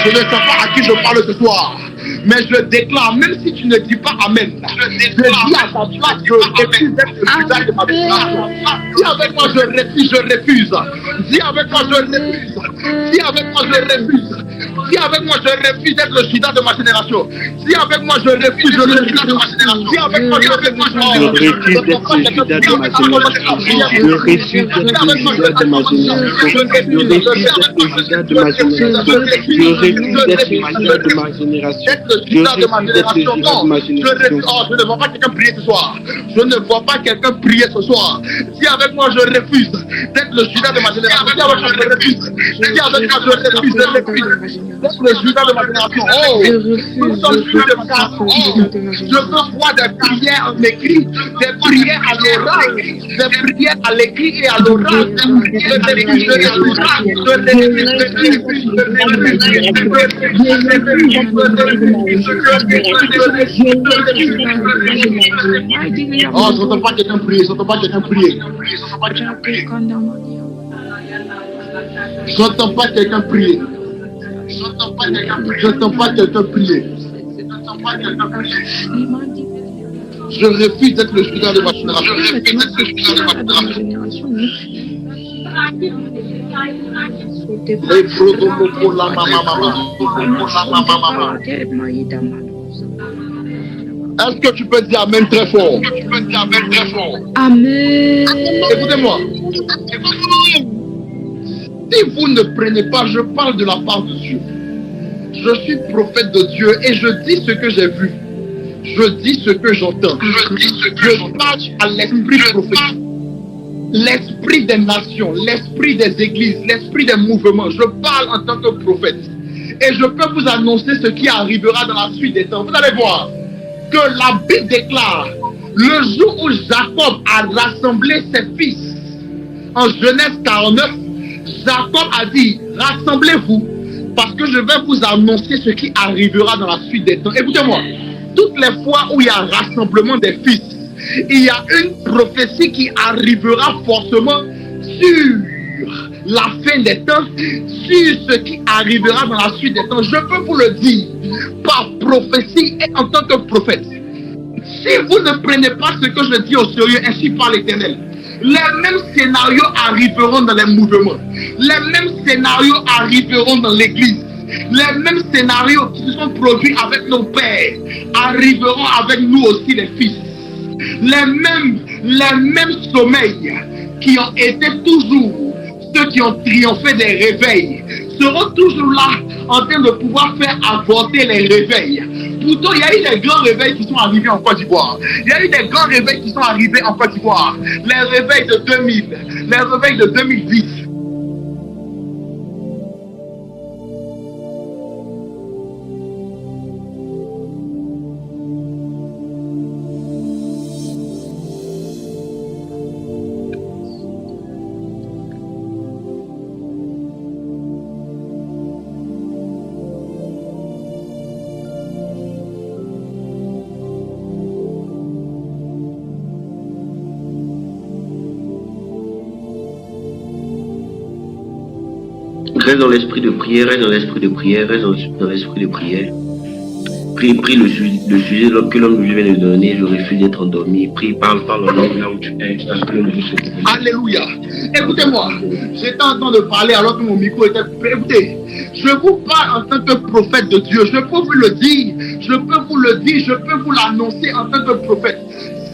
Je ne sais pas à qui je parle ce soir. Mais je déclare, même si tu ne dis pas Amen, je dis à ta place, je refuse d'être le Judas de ma génération. Dis avec moi, je refuse, je refuse. Dis avec moi, je refuse. Dis avec moi, je refuse. Dis avec moi, je refuse d'être le Judas de ma génération. Dis avec moi, je refuse, je refuse de ma génération. Dis avec moi, je refuse d'être le Judas de ma génération. Je refuse d'être le Judas de ma génération. Je refuse d'être le Judas de ma génération. Je refuse d'être le Judas de ma génération. Je refuse d'être le Judas de ma génération. Je ne vois pas quelqu'un prier ce soir. Je ne vois pas quelqu'un prier ce soir. Dis avec moi, je refuse d'être le Judas de ma génération. Dis avec moi, je refuse. Dis avec moi, je refuse d'être le Judas de ma génération. Oh, nous sommes Judas de ma génération. Je veux voir des prières en écrit, des prières à l'oral, des prières à l'écrit et à l'oral. Oh, je n'entends pas quelqu'un prier, je n'entends pas quelqu'un prier. Je n'entends pas quelqu'un prier. Je n'entends pas quelqu'un prier. Je n'entends pas quelqu'un prier. Je refuse d'être le Judas de ma génération. Je refuse d'être le Judas de ma génération. Est-ce que tu peux dire Amen très fort? Amen. Écoutez-moi. Si vous ne prenez pas, je parle de la part de Dieu. Je suis prophète de Dieu et je dis ce que j'ai vu. Je dis ce que j'entends. Je parle à l'esprit prophétique. L'esprit des nations, l'esprit des églises, l'esprit des mouvements. Je parle en tant que prophète. Et je peux vous annoncer ce qui arrivera dans la suite des temps. Vous allez voir que la Bible déclare le jour où Jacob a rassemblé ses fils en Genèse 49, Jacob a dit, rassemblez-vous parce que je vais vous annoncer ce qui arrivera dans la suite des temps. Écoutez-moi, toutes les fois où il y a un rassemblement des fils, il y a une prophétie qui arrivera forcément sur la fin des temps, sur ce qui arrivera dans la suite des temps. Je peux vous le dire par prophétie et en tant que prophète. Si vous ne prenez pas ce que je dis au sérieux, ainsi par l'Éternel, les mêmes scénarios arriveront dans les mouvements. Les mêmes scénarios arriveront dans l'église. Les mêmes scénarios qui se sont produits avec nos pères arriveront avec nous aussi les fils. Les mêmes sommeils qui ont été toujours ceux qui ont triomphé des réveils seront toujours là en train de pouvoir faire avorter les réveils. Pourtant, il y a eu des grands réveils qui sont arrivés en Côte d'Ivoire. Il y a eu des grands réveils qui sont arrivés en Côte d'Ivoire. Les réveils de 2000, les réveils de 2010. Reste dans l'esprit de prière, reste dans l'esprit de prière, reste dans l'esprit de prière. Prie le sujet que l'homme lui vient de donner, je refuse d'être endormi. Prie, parle en langue là où tu es. Alléluia. Écoutez-moi, j'étais en train de parler alors que mon micro était coupé. Écoutez, je vous parle en tant que prophète de Dieu. Je peux vous le dire, je peux vous l'annoncer en tant que prophète.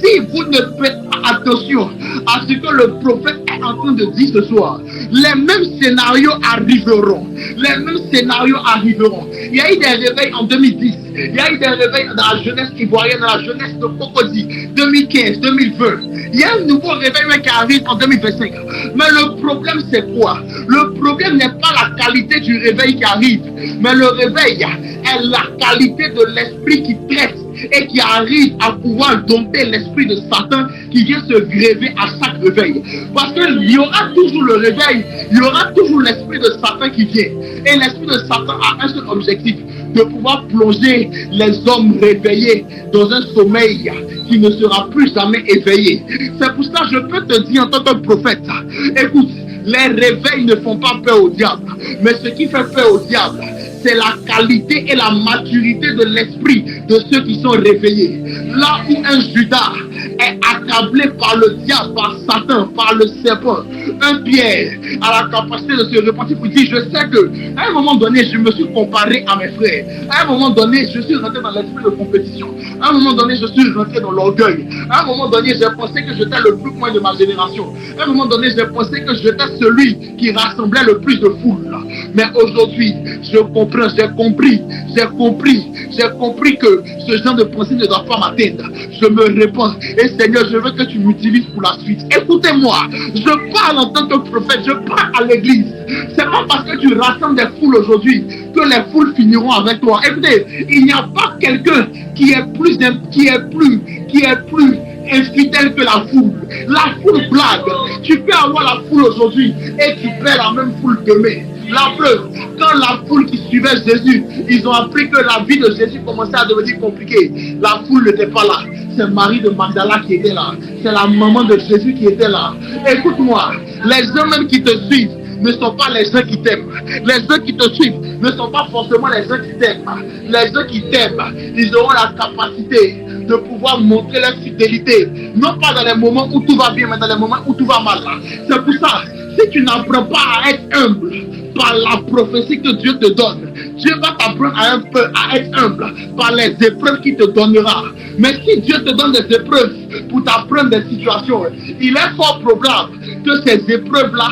Si vous ne faites pas attention à ce que le prophète est en train de dire ce soir, les mêmes scénarios arriveront. Les mêmes scénarios arriveront. Il y a eu des réveils en 2010. Il y a eu des réveils dans la jeunesse ivoirienne, dans la jeunesse de Cocody, 2015, 2020. Il y a un nouveau réveil qui arrive en 2025. Mais le problème, c'est quoi? Le problème n'est pas la qualité du réveil qui arrive, mais le réveil est la qualité de l'esprit qui traite et qui arrive à pouvoir dompter l'esprit de Satan qui vient se gréver à chaque réveil. Parce qu'il y aura toujours le réveil, il y aura toujours l'esprit de Satan qui vient. Et l'esprit de Satan a un seul objectif, de pouvoir plonger les hommes réveillés dans un sommeil qui ne sera plus jamais éveillé. C'est pour ça que je peux te dire en tant que prophète, écoute, les réveils ne font pas peur au diable, mais ce qui fait peur au diable, c'est la qualité et la maturité de l'esprit de ceux qui sont réveillés. Là où un Judas est accablé par le diable, par Satan, par le serpent, un Pierre a la capacité de se repentir pour dire, je sais qu'à un moment donné, je me suis comparé à mes frères. À un moment donné, je suis rentré dans l'esprit de compétition. À un moment donné, je suis rentré dans l'orgueil. À un moment donné, j'ai pensé que j'étais le plus loin de ma génération. À un moment donné, j'ai pensé que j'étais celui qui rassemblait le plus de foule. Mais aujourd'hui, je comprends, j'ai compris que ce genre de pensée ne doit pas m'atteindre. Je me réponds. Et Seigneur, je veux que tu m'utilises pour la suite. Écoutez-moi, je parle en tant que prophète, je parle à l'église. C'est pas parce que tu rassembles des foules aujourd'hui que les foules finiront avec toi. Écoutez, il n'y a pas quelqu'un qui est plus infidèle que la foule. La foule blague. Tu peux avoir la foule aujourd'hui et tu perds la même foule demain. La preuve, quand la foule qui suivait Jésus, ils ont appris que la vie de Jésus commençait à devenir compliquée. La foule n'était pas là. C'est Marie de Magdala qui était là. C'est la maman de Jésus qui était là. Écoute-moi, les gens même qui te suivent ne sont pas les gens qui t'aiment. Les gens qui te suivent ne sont pas forcément les gens qui t'aiment. Les gens qui t'aiment, ils auront la capacité de pouvoir montrer leur fidélité. Non pas dans les moments où tout va bien, mais dans les moments où tout va mal. C'est pour ça, si tu n'apprends pas à être humble par la prophétie que Dieu te donne, Dieu va t'apprendre à être humble par les épreuves qu'il te donnera. Mais si Dieu te donne des épreuves pour t'apprendre des situations, il est fort probable que ces épreuves-là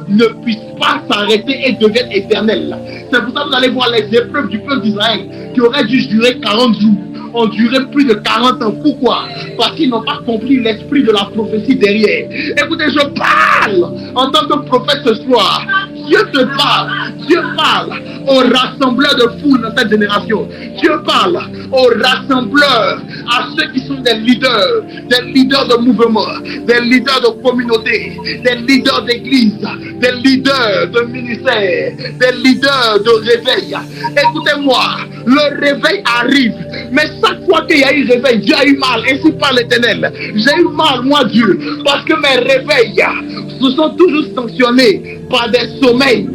ne puissent pas s'arrêter et deviennent éternelles. C'est pour ça que vous allez voir les épreuves du peuple d'Israël qui auraient dû durer 40 jours. Ont duré plus de 40 ans. Pourquoi? Parce qu'ils n'ont pas compris l'esprit de la prophétie derrière. Écoutez, je parle en tant que prophète ce soir. Dieu te parle. Dieu parle aux rassembleurs de foule dans cette génération. Dieu parle aux rassembleurs, à ceux qui sont des leaders de mouvement, des leaders de communauté, des leaders d'église, des leaders de ministère, des leaders de réveil. Écoutez-moi, le réveil arrive, mais chaque fois qu'il y a eu réveil, Dieu a eu mal, ainsi par l'Éternel. J'ai eu mal, moi Dieu, parce que mes réveils se sont toujours sanctionnés par des sommeils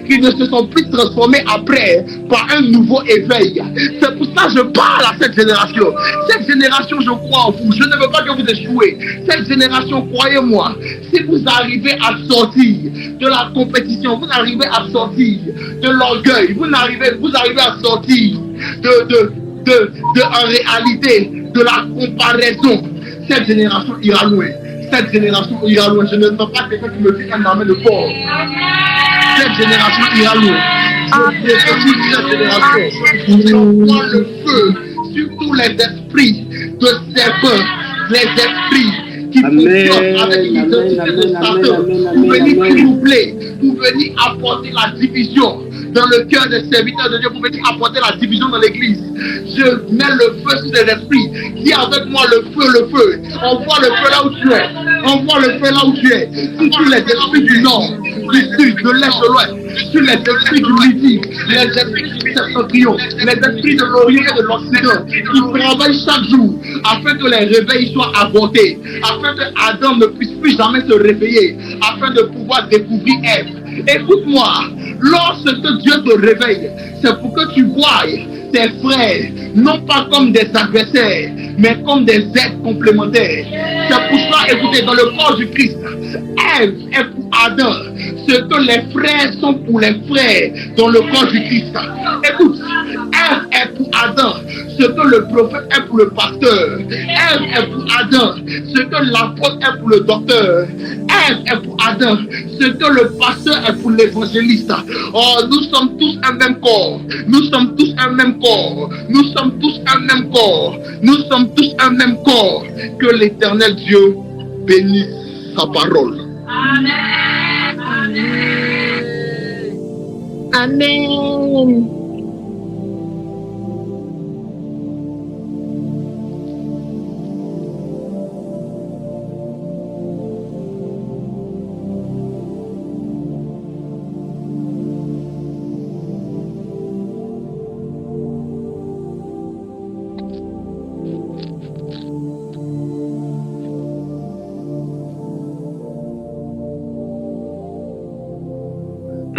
qui ne se sont plus transformés après par un nouveau éveil. C'est pour ça que je parle à cette génération. Cette génération, je crois en vous. Je ne veux pas que vous échouez. Cette génération, croyez-moi, si vous arrivez à sortir de la compétition, vous arrivez à sortir de l'orgueil, vous arrivez à sortir en réalité de la comparaison, cette génération ira loin. Cette génération ira loin. Je ne veux pas quelqu'un qui me dit un amen de fort. Cette génération ira loin. Je prophétise cette génération. J'envoie le feu sur tous les esprits de serpents, les esprits qui fonctionnent avec l'identité de Satan pour venir troubler, pour venir apporter la division dans le cœur des serviteurs de Dieu, pour venir apporter la division dans l'église. Je mets le feu sur les esprits. Dis avec moi le feu. Envoie le feu là où tu es. Envoie le feu là où tu es. Sur les esprits du nord, du sud, de l'est, de l'ouest, sur les esprits du midi, les esprits du septentrion, les esprits de l'Orient et de l'Occident, qui travaillent chaque jour afin que les réveils soient avortés, afin que Adam ne puisse plus jamais se réveiller, afin de pouvoir découvrir Ève. Écoute-moi, lorsque Dieu te réveille, c'est pour que tu voies tes frères, non pas comme des adversaires, mais comme des êtres complémentaires. C'est pour ça, écoutez, dans le corps du Christ, Ève est pour Adam, ce que les frères sont pour les frères dans le corps du Christ. Écoute, Ève est pour Adam, ce que le prophète est pour le pasteur. Ève est pour Adam, ce que l'apôtre est pour le docteur. Ève est pour Adam, ce que le pasteur est pour l'évangéliste. Oh, nous sommes tous un même corps. Nous sommes tous un même corps. Nous sommes tous un même corps. Nous sommes tous un même corps. Que l'Éternel Dieu bénisse sa parole. Amen. Amen.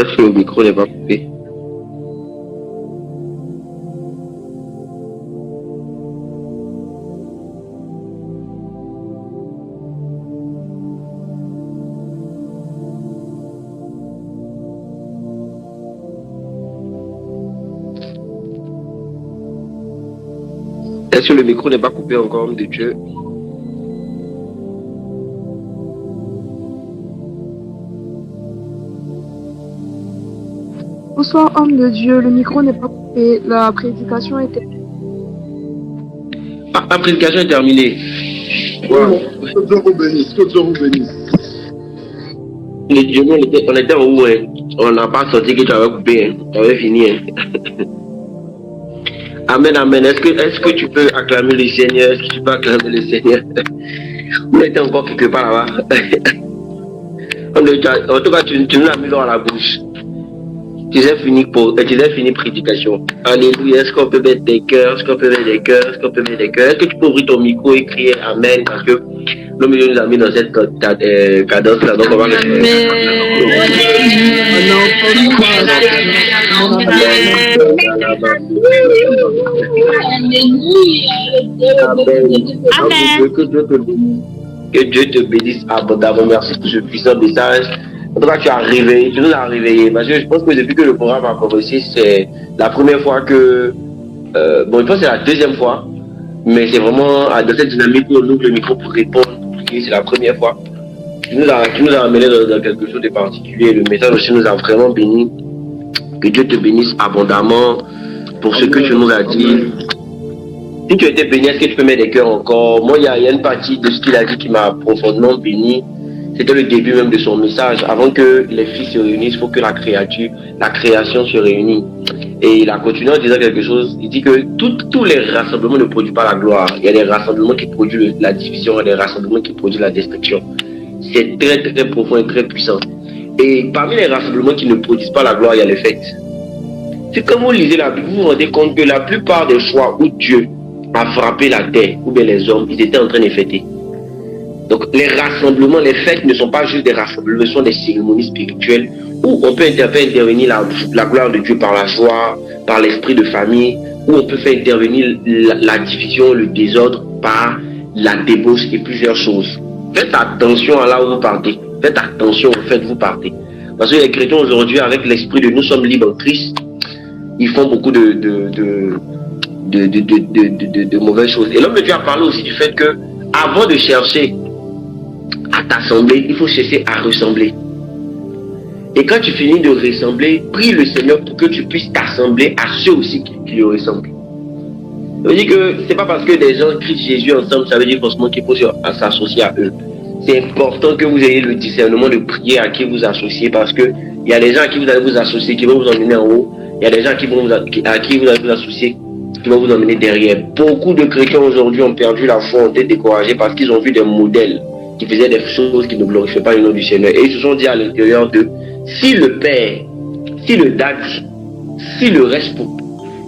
Est-ce que le micro n'est pas coupé? Est-ce que le micro n'est pas coupé encore, homme de Dieu? Bonsoir, homme de Dieu. Le micro n'est pas coupé. La prédication était... La prédication est terminée. Wow. Que Dieu vous bénisse. Que Dieu vous bénisse. On était en haut, hein. On n'a pas sorti que tu avais coupé, hein. Tu avais fini, hein. Amen, amen. Est-ce que tu peux acclamer le Seigneur? Est-ce que tu peux acclamer le Seigneur? On était encore quelque part là-bas. En tout cas, tu nous as mis l'eau à la bouche. Tu as fini prédication. Alléluia. Est-ce qu'on peut mettre des cœurs? Est-ce qu'on peut mettre des cœurs? Est-ce qu'on peut mettre des cœurs? Est-ce que tu peux ouvrir ton micro et crier Amen? Parce que l'homme de Dieu nous a mis dans cette cadence là. Donc on va le faire. Amen. Que Dieu te bénisse abondamment. Merci pour ce puissant message. En tout cas, tu nous as réveillés. Parce que je pense que depuis que le programme a commencé, c'est la première fois que... bon, je pense que c'est la deuxième fois. Mais c'est vraiment dans cette dynamique où on ouvre le micro pour répondre, pour prier. C'est la première fois. Tu nous as amené dans quelque chose de particulier. Le message aussi nous a vraiment bénis. Que Dieu te bénisse abondamment pour ce que tu nous as dit. Si tu as été béni, est-ce que tu peux mettre des cœurs encore? Moi, il y a une partie de ce qu'il a dit qui m'a profondément béni. C'était le début même de son message. Avant que les filles se réunissent, il faut que la création se réunisse. Et il a continué en disant quelque chose. Il dit que tous les rassemblements ne produisent pas la gloire. Il y a des rassemblements qui produisent la division, il y a des rassemblements qui produisent la destruction. C'est très très profond et très puissant. Et parmi les rassemblements qui ne produisent pas la gloire, il y a les fêtes. C'est comme vous lisez la Bible, vous vous rendez compte que la plupart des fois où Dieu a frappé la terre, ou bien les hommes, ils étaient en train de fêter. Donc les rassemblements, les fêtes ne sont pas juste des rassemblements, ce sont des cérémonies spirituelles où on peut faire intervenir la gloire de Dieu par la joie, par l'esprit de famille, où on peut faire intervenir la division, le désordre par la débauche et plusieurs choses. Faites attention à là où vous partez. Faites attention au fait où vous partez. Parce que les chrétiens aujourd'hui, avec l'esprit de nous sommes libres en Christ, ils font beaucoup de mauvaises choses. Et l'homme de Dieu a parlé aussi du fait que avant de chercher à t'assembler, il faut chercher à ressembler. Et quand tu finis de ressembler, prie le Seigneur pour que tu puisses t'assembler à ceux aussi qui lui ressemblent. Ça veut dire que c'est pas parce que des gens crient Jésus ensemble, ça veut dire forcément qu'il faut s'associer à eux. C'est important que vous ayez le discernement de prier à qui vous associez, parce que il y a des gens à qui vous allez vous associer qui vont vous emmener en haut, il y a des gens à qui vous allez vous associer qui vont vous emmener derrière. Beaucoup de chrétiens aujourd'hui ont perdu la foi, ont été découragés parce qu'ils ont vu des modèles qui faisaient des choses qui ne glorifiaient pas le nom du Seigneur. Et ils se sont dit à l'intérieur d'eux, si le père, si le daddy, si le respo,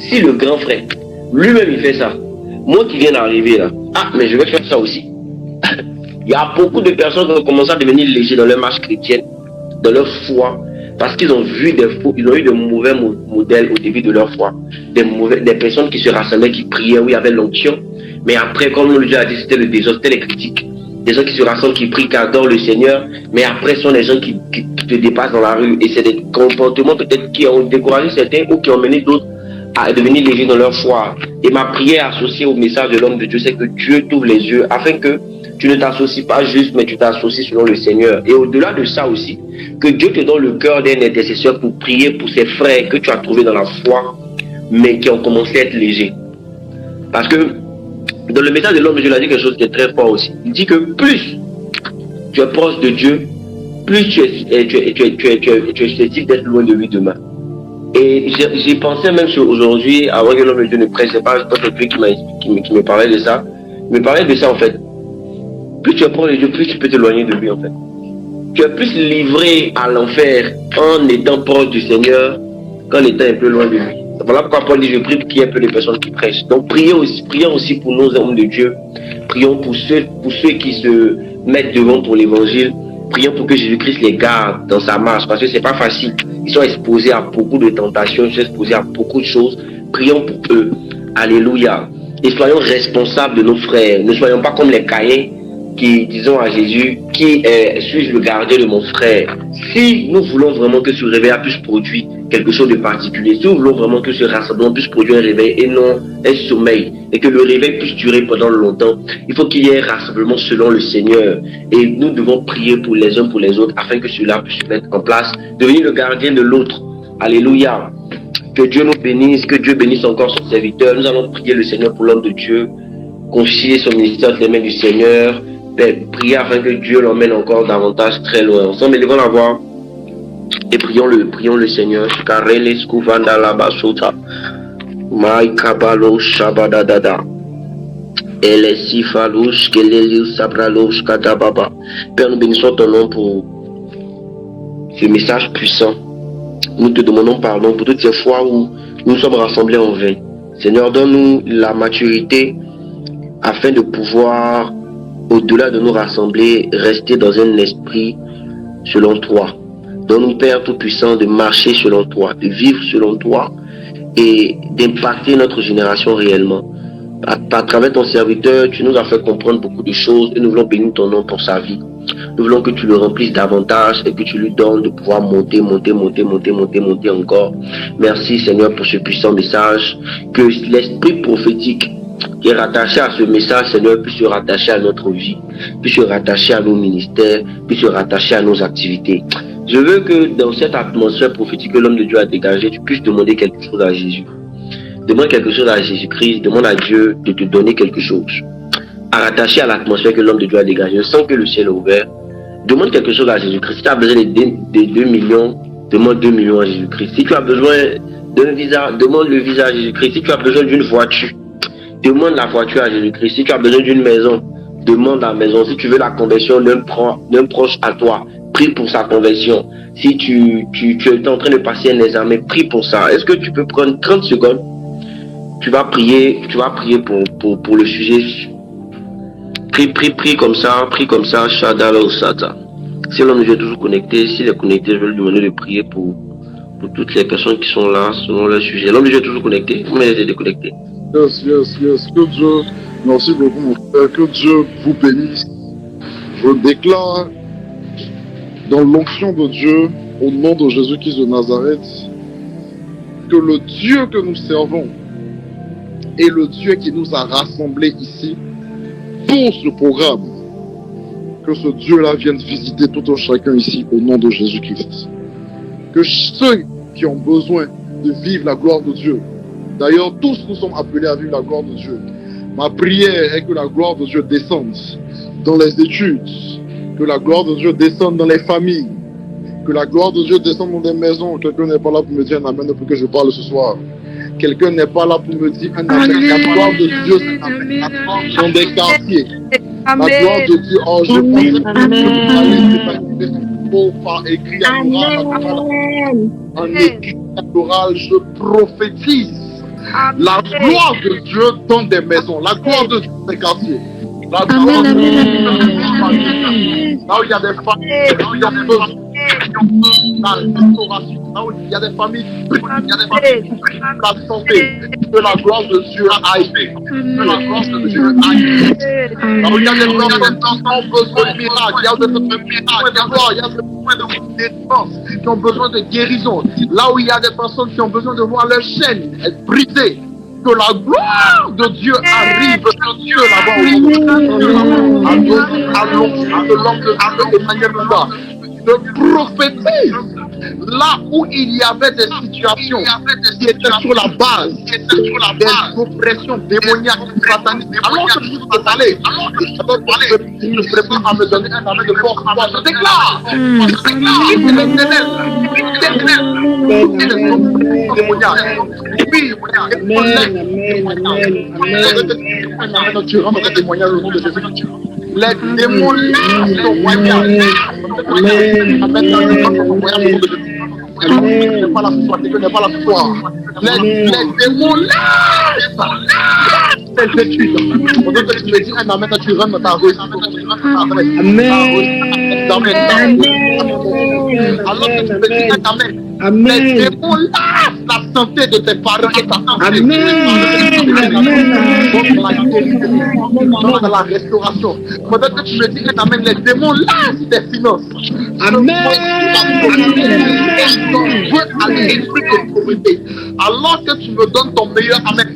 si le grand frère, lui-même il fait ça, moi qui viens d'arriver là, mais je vais faire ça aussi. Il y a beaucoup de personnes qui ont commencé à devenir légers dans leur marche chrétienne, dans leur foi, parce qu'ils ont vu ils ont eu de mauvais modèles au début de leur foi. Des personnes qui se rassemblaient, qui priaient, où il y avait l'onction. Mais après, comme le Dieu a dit, c'était le désordre, c'était les critiques. Des gens qui se rassemblent, qui prient, qui adorent le Seigneur. Mais après, ce sont des gens qui te dépassent dans la rue. Et c'est des comportements peut-être qui ont découragé certains ou qui ont mené d'autres à devenir légers dans leur foi. Et ma prière associée au message de l'homme de Dieu, c'est que Dieu t'ouvre les yeux afin que tu ne t'associes pas juste, mais tu t'associes selon le Seigneur. Et au-delà de ça aussi, que Dieu te donne le cœur d'un intercesseur pour prier pour ses frères que tu as trouvés dans la foi, mais qui ont commencé à être légers. Parce que dans le message de l'homme, je l'ai dit quelque chose qui est très fort aussi. Il dit que plus tu es proche de Dieu, plus tu es susceptible d'être loin de lui demain. Et j'ai pensé même aujourd'hui, avant que l'homme de Dieu ne prêche, c'est pas quelqu'un qui me parlait de ça. Il me parlait de ça en fait. Plus tu es proche de Dieu, plus tu peux t'éloigner de lui en fait. Tu es plus livré à l'enfer en étant proche du Seigneur qu'en étant un peu loin de lui. Voilà pourquoi Paul dit, je prie qu'il y ait un peu de personnes qui prêchent. Donc prions aussi pour nos hommes de Dieu. Prions pour ceux qui se mettent devant pour l'évangile. Prions pour que Jésus-Christ les garde dans sa marche, parce que c'est pas facile. Ils sont exposés à beaucoup de tentations, ils sont exposés à beaucoup de choses. Prions pour eux. Alléluia. Et soyons responsables de nos frères. Ne soyons pas comme les Caïns qui disons à Jésus, qui suis-je le gardien de mon frère? Si nous voulons vraiment que ce réveil puisse produire, quelque chose de particulier, si nous voulons vraiment que ce rassemblement puisse produire un réveil et non un sommeil, et que le réveil puisse durer pendant longtemps, il faut qu'il y ait un rassemblement selon le Seigneur. Et nous devons prier pour les uns pour les autres afin que cela puisse se mettre en place, devenir le gardien de l'autre. Alléluia. Que Dieu nous bénisse, que Dieu bénisse encore son serviteur. Nous allons prier le Seigneur pour l'homme de Dieu, confier son ministère dans les mains du Seigneur, prier afin que Dieu l'emmène encore davantage très loin. Ensemble, élevons la voix et prions le Seigneur. Karele skuvanda la basota. Mai kabalo shabadadada. Elesifalouch kelelius sabralouch kadababa. Père, nous bénissons ton nom pour ce message puissant. Nous te demandons pardon pour toutes ces fois où nous sommes rassemblés en vain. Seigneur, donne-nous la maturité afin de pouvoir, au-delà de nous rassembler, rester dans un esprit selon toi. Donne-nous, Père Tout-Puissant, de marcher selon toi, de vivre selon toi et d'impacter notre génération réellement. À travers ton serviteur, tu nous as fait comprendre beaucoup de choses et nous voulons bénir ton nom pour sa vie. Nous voulons que tu le remplisses davantage et que tu lui donnes de pouvoir monter encore. Merci Seigneur pour ce puissant message. Que l'esprit prophétique qui est rattaché à ce message, Seigneur, puisse se rattacher à notre vie, puisse se rattacher à nos ministères, puisse se rattacher à nos activités. Je veux que dans cette atmosphère prophétique que l'homme de Dieu a dégagée, tu puisses demander quelque chose à Jésus. Demande quelque chose à Jésus-Christ, demande à Dieu de te donner quelque chose. Rattaché à l'atmosphère que l'homme de Dieu a dégagée, sans que le ciel est ouvert, demande quelque chose à Jésus-Christ. Si tu as besoin de 2 millions, demande 2 millions à Jésus-Christ. Si tu as besoin d'un visa, demande le visa à Jésus-Christ. Si tu as besoin d'une voiture, demande la voiture à Jésus-Christ. Si tu as besoin d'une maison, demande la maison. Si tu veux la conversion d'un proche à toi, prie pour sa conversion. Si tu es en train de passer un examen, prie pour ça. Est-ce que tu peux prendre 30 secondes? Tu vas prier pour le sujet. Prie comme ça, Shadala Osata. Si l'homme de Dieu est toujours connecté, s'il est connecté, je vais lui demander de prier pour toutes les personnes qui sont là, selon leur sujet. L'homme de Dieu est toujours connecté, vous m'avez déconnecté. Yes. Que Dieu, merci beaucoup mon frère, que Dieu vous bénisse. Je déclare dans l'onction de Dieu, au nom de Jésus-Christ de Nazareth, que le Dieu que nous servons est le Dieu qui nous a rassemblés ici pour ce programme. Que ce Dieu-là vienne visiter tout un chacun ici au nom de Jésus-Christ. Que ceux qui ont besoin de vivre la gloire de Dieu, d'ailleurs tous nous sommes appelés à vivre la gloire de Dieu. Ma prière est que la gloire de Dieu descende dans les études, que la gloire de Dieu descende dans les familles, que la gloire de Dieu descende dans des maisons. Quelqu'un n'est pas là pour me dire un amen pour que je parle ce soir. Quelqu'un n'est pas là pour me dire un amen. La gloire de Dieu dans des quartiers. La gloire de Dieu. Oh, je pense par écrit à l'oral. En écrit à l'oral, je prophétise la gloire de Dieu dans des maisons. La gloire de Dieu dans des quartiers. La gloire de Dieu là où il y a des familles, là où il y a des besoins. La restauration, là où il y a des familles, la santé, que la gloire de Dieu aille, que la gloire de Dieu aille. Là où il y a des personnes qui ont besoin de miracles, il y a des besoins de gloire, il y a des besoins de défense, qui ont besoin de guérison. Là où il y a des personnes qui ont besoin de voir leurs chaînes être brisées. Que la gloire de Dieu arrive sur Dieu là-bas. Allons, de l'homme de Dieu, Emmanuel Mouba. Je prophétise là où il y avait des situations qui étaient sur la base des oppressions démoniaques, sataniques. Alors que je peux parler, je prépare à me donner un amen de force. Je déclare, tu rentres dans témoignage au nom de Jésus. Les démons lâchent ton voyage. Amen. n'est pas la victoire, Dieu n'est pas la victoire. Les démons lâchent cette étude. Pendant que tu me dis un amen, tu rentres dans ta réussite. Amen. Alors que tu me dis un amen. Les démons lâchent la santé de tes parents et ta santé. Dans la restauration. Pendant que tu me dis un amen, les démons lâchent tes finances. Amen. à l'esprit de pauvreté. Alors que tu me donnes ton meilleur amen,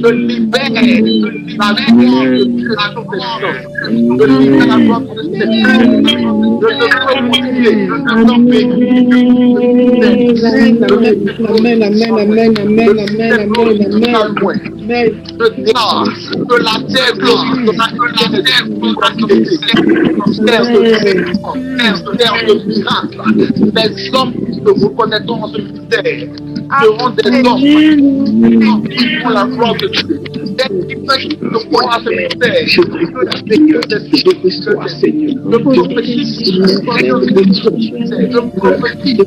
je libère la gloire de Dieu sur tes choses. Je libère la gloire de tes choses. Je te prie, je t'en prie. Amen, amen, amen, amen, amen, amen, amen. Je déclare que la terre glorifie, que la terre terre de miracle. Les hommes qui se reconnaîtront en ce mystère seront des hommes qui font la gloire de Dieu. Des humains qui se croient à ce mystère. Je reçois, Seigneur. Je prophétise. Je prophétise.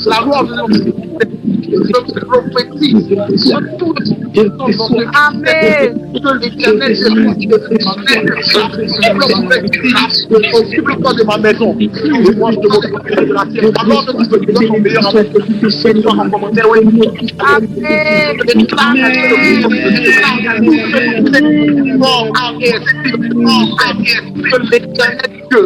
La gloire de Dieu. Je prophétise Amen. Que l'Éternel occupe-toi de ma maison. Et moi, je te m'occuperai de la terre. Alors que tu me donnes ton meilleur amour, que en commentaire, oui. Amen. Que l'Éternel Dieu,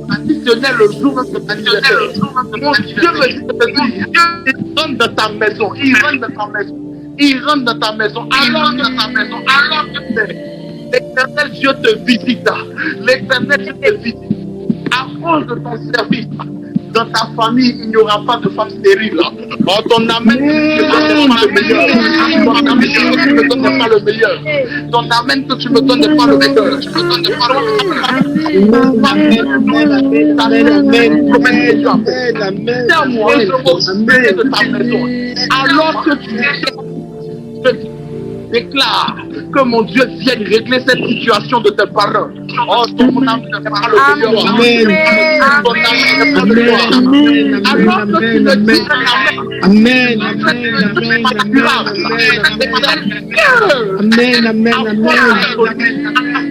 additionnel le jour de ton anniversaire. Mon Dieu me dit, il rentre dans ta maison, il rentre dans ta maison, il rentre dans ta maison, alors que l'Éternel Dieu te visita, l'Éternel Dieu te visite. À cause de ton service, dans ta famille, il n'y aura pas de femme stérile. Dans ton amen, tu ne me donnes pas le meilleur. Ton amen, tu ne me donnes pas le meilleur. Ton amen, que tu me donnes pas le meilleur. Tu me donnes pas le meilleur. Tiens-moi, je m'occuperai de ta maison. Alors que tu déclare que mon Dieu vienne régler cette situation de tes parents. Oh, ton âme ne pas le meilleur. Amen. Ton âme ne pas le meilleur. Alors que tu me dis Amen. Amen.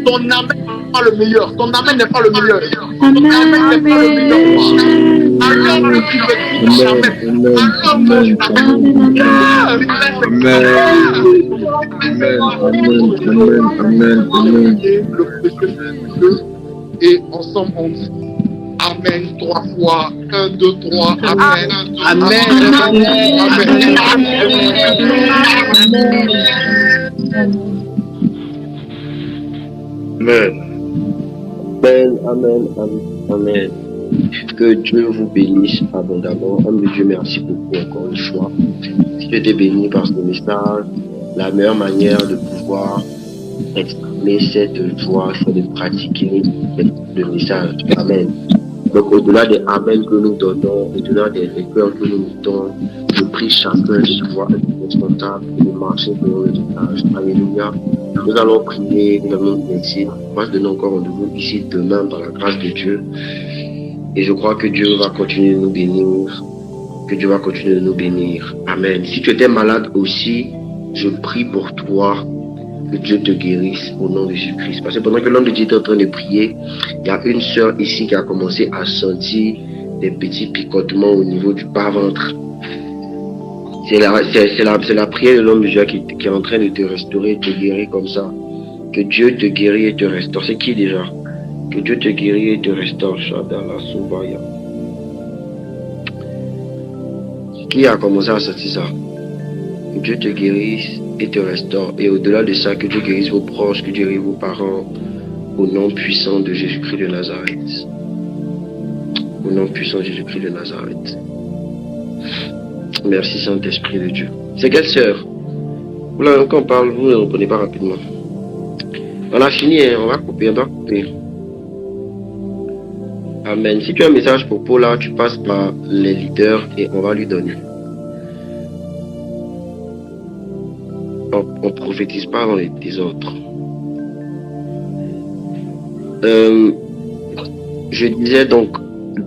ton âme n'est pas le meilleur. Ton âme n'est pas le meilleur. Ton âme n'est pas le meilleur. Alors que tu me dis et ensemble on dit Amen 3 fois. 1, 2, 3. Amen. Amen. Amen. Que Dieu vous bénisse abondamment. Homme de Dieu, merci beaucoup encore une fois. Si tu étais béni par ce message, la meilleure manière de pouvoir exprimer cette joie, c'est de pratiquer le message. Amen. Donc, au-delà des Amen que nous donnons, au-delà des cœurs que nous mettons, je prie chacun de pouvoir être responsable et de marcher selon le message. Alléluia. Nous allons prier, nous allons nous laisser. Moi, je donne encore rendez-vous ici demain par la grâce de Dieu. Et je crois que Dieu va continuer de nous bénir. Que Dieu va continuer de nous bénir. Amen. Si tu étais malade aussi, je prie pour toi. Que Dieu te guérisse au nom de Jésus-Christ. Parce que pendant que l'homme de Dieu était en train de prier, il y a une sœur ici qui a commencé à sentir des petits picotements au niveau du bas-ventre. C'est la prière de l'homme de Dieu qui est en train de te restaurer et te guérir comme ça. Que Dieu te guérit et te restaure. C'est qui déjà? Que Dieu te guérit et te restaure. Qui a commencé à sentir ça? Que Dieu te guérisse et te restaure. Et au-delà de ça, que Dieu guérisse vos proches, que Dieu guérisse vos parents. Au nom puissant de Jésus-Christ de Nazareth. Au nom puissant de Jésus-Christ de Nazareth. Merci Saint-Esprit de Dieu. C'est quelle sœur? Là, quand on parle, vous ne reprenez pas rapidement. On a fini, hein? On va couper, on doit couper. Amen. Si tu as un message pour Paula, tu passes par les leaders et on va lui donner. On ne prophétise pas avant les autres. Je disais donc,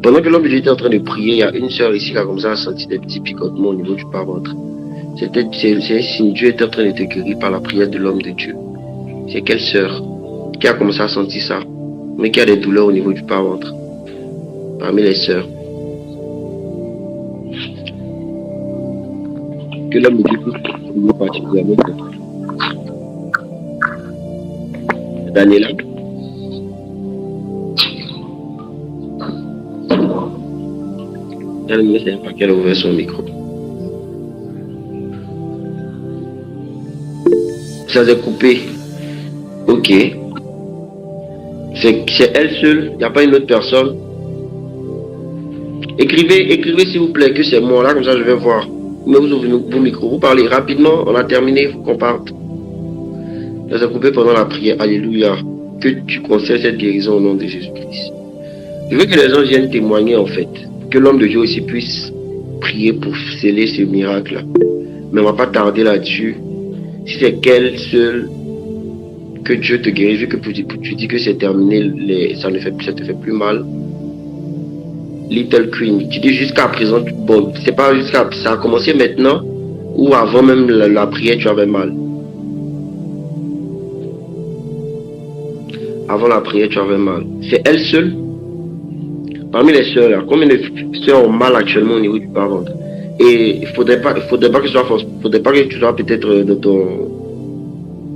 pendant que l'homme de Dieu était en train de prier, il y a une sœur ici qui a commencé à sentir des petits picotements au niveau du bas-ventre. C'est un signe. Dieu était en train de te guérir par la prière de l'homme de Dieu. C'est quelle sœur qui a commencé à sentir ça, mais qui a des douleurs au niveau du bas-ventre? Parmi les sœurs. que l'homme de Dieu puisse prier particulièrement pour toi. Daniela. Elle ne sait pas qu'elle a ouvert son micro. Ça s'est coupé. Ok. C'est elle seule. Il n'y a pas une autre personne. Écrivez s'il vous plaît que c'est moi là, comme ça je vais voir. Mais vous ouvrez vos micros, vous parlez rapidement, on a terminé, il faut qu'on parte. Ça s'est coupé pendant la prière. Alléluia. Que tu concèdes cette guérison au nom de Jésus-Christ. Je veux que les gens viennent témoigner en fait. Que l'homme de Dieu aussi puisse prier pour sceller ce miracle-là. Mais on ne va pas tarder là-dessus. Si c'est qu'elle seule, que Dieu te guérit, vu que tu dis que c'est terminé, ça te fait plus mal. Little Queen, tu dis jusqu'à présent, bon, c'est pas jusqu'à, ça a commencé maintenant, ou avant même la prière, tu avais mal. Avant la prière, tu avais mal. C'est elle seule. Parmi les sœurs, là, combien de sœurs ont mal actuellement au niveau du bas-ventre? Et il faudrait pas que tu sois peut-être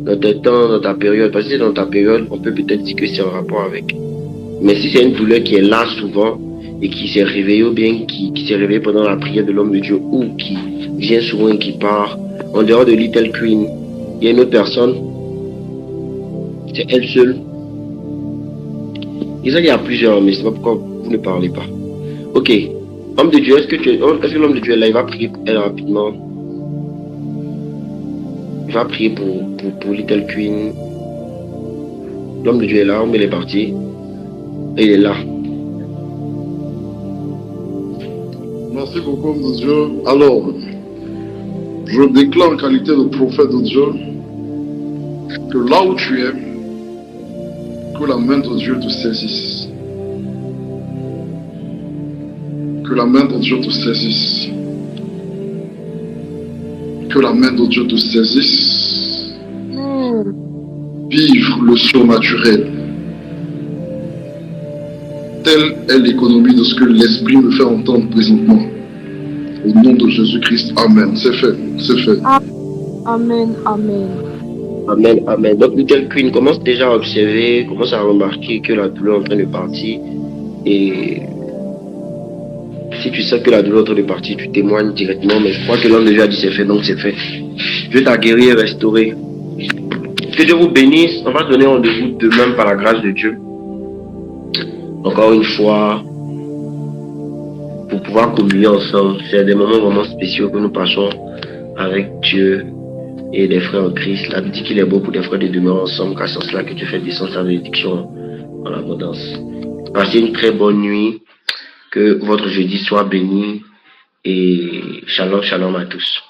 dans tes temps, dans ta période. Parce que dans ta période, on peut peut-être dire que c'est en rapport avec. Mais si c'est une douleur qui est là souvent et qui s'est réveillée ou bien qui s'est réveillée pendant la prière de l'homme de Dieu ou qui vient souvent et qui part, en dehors de Little Queen, il y a une autre personne. C'est elle seule. Et ça, il y a plusieurs, mais c'est pas pourquoi vous ne parlez pas. Ok. Homme de Dieu, est-ce que l'homme de Dieu est là, il va prier pour elle rapidement. Il va prier pour Little Queen. L'homme de Dieu est là, il est parti. Et il est là. Merci beaucoup, homme de Dieu. Alors, je déclare en qualité de prophète de Dieu que là où tu es, que la main de Dieu te saisisse. Que la main de Dieu te saisisse. Que la main de Dieu te saisisse. Vivre le surnaturel. Telle est l'économie de ce que l'Esprit me fait entendre présentement. Au nom de Jésus-Christ, Amen. C'est fait, c'est fait. Amen, amen. Amen, amen. Donc, Little Queen commence déjà à observer, commence à remarquer que la douleur est en train de partir. Et si tu sais que la douleur est en train de partir, tu témoignes directement. Mais je crois que l'homme de Dieu a dit c'est fait, donc c'est fait. Dieu t'a guéri et restauré. Que Dieu vous bénisse. On va donner rendez-vous demain par la grâce de Dieu. Encore une fois, pour pouvoir communier ensemble. C'est des moments vraiment spéciaux que nous passons avec Dieu et les frères en Christ. La Bible dit qu'il est beau pour des frères de demeurer ensemble, car c'est cela que Dieu fait descendre sa bénédiction en abondance. Passez une très bonne nuit, que votre jeudi soit béni et shalom, shalom à tous.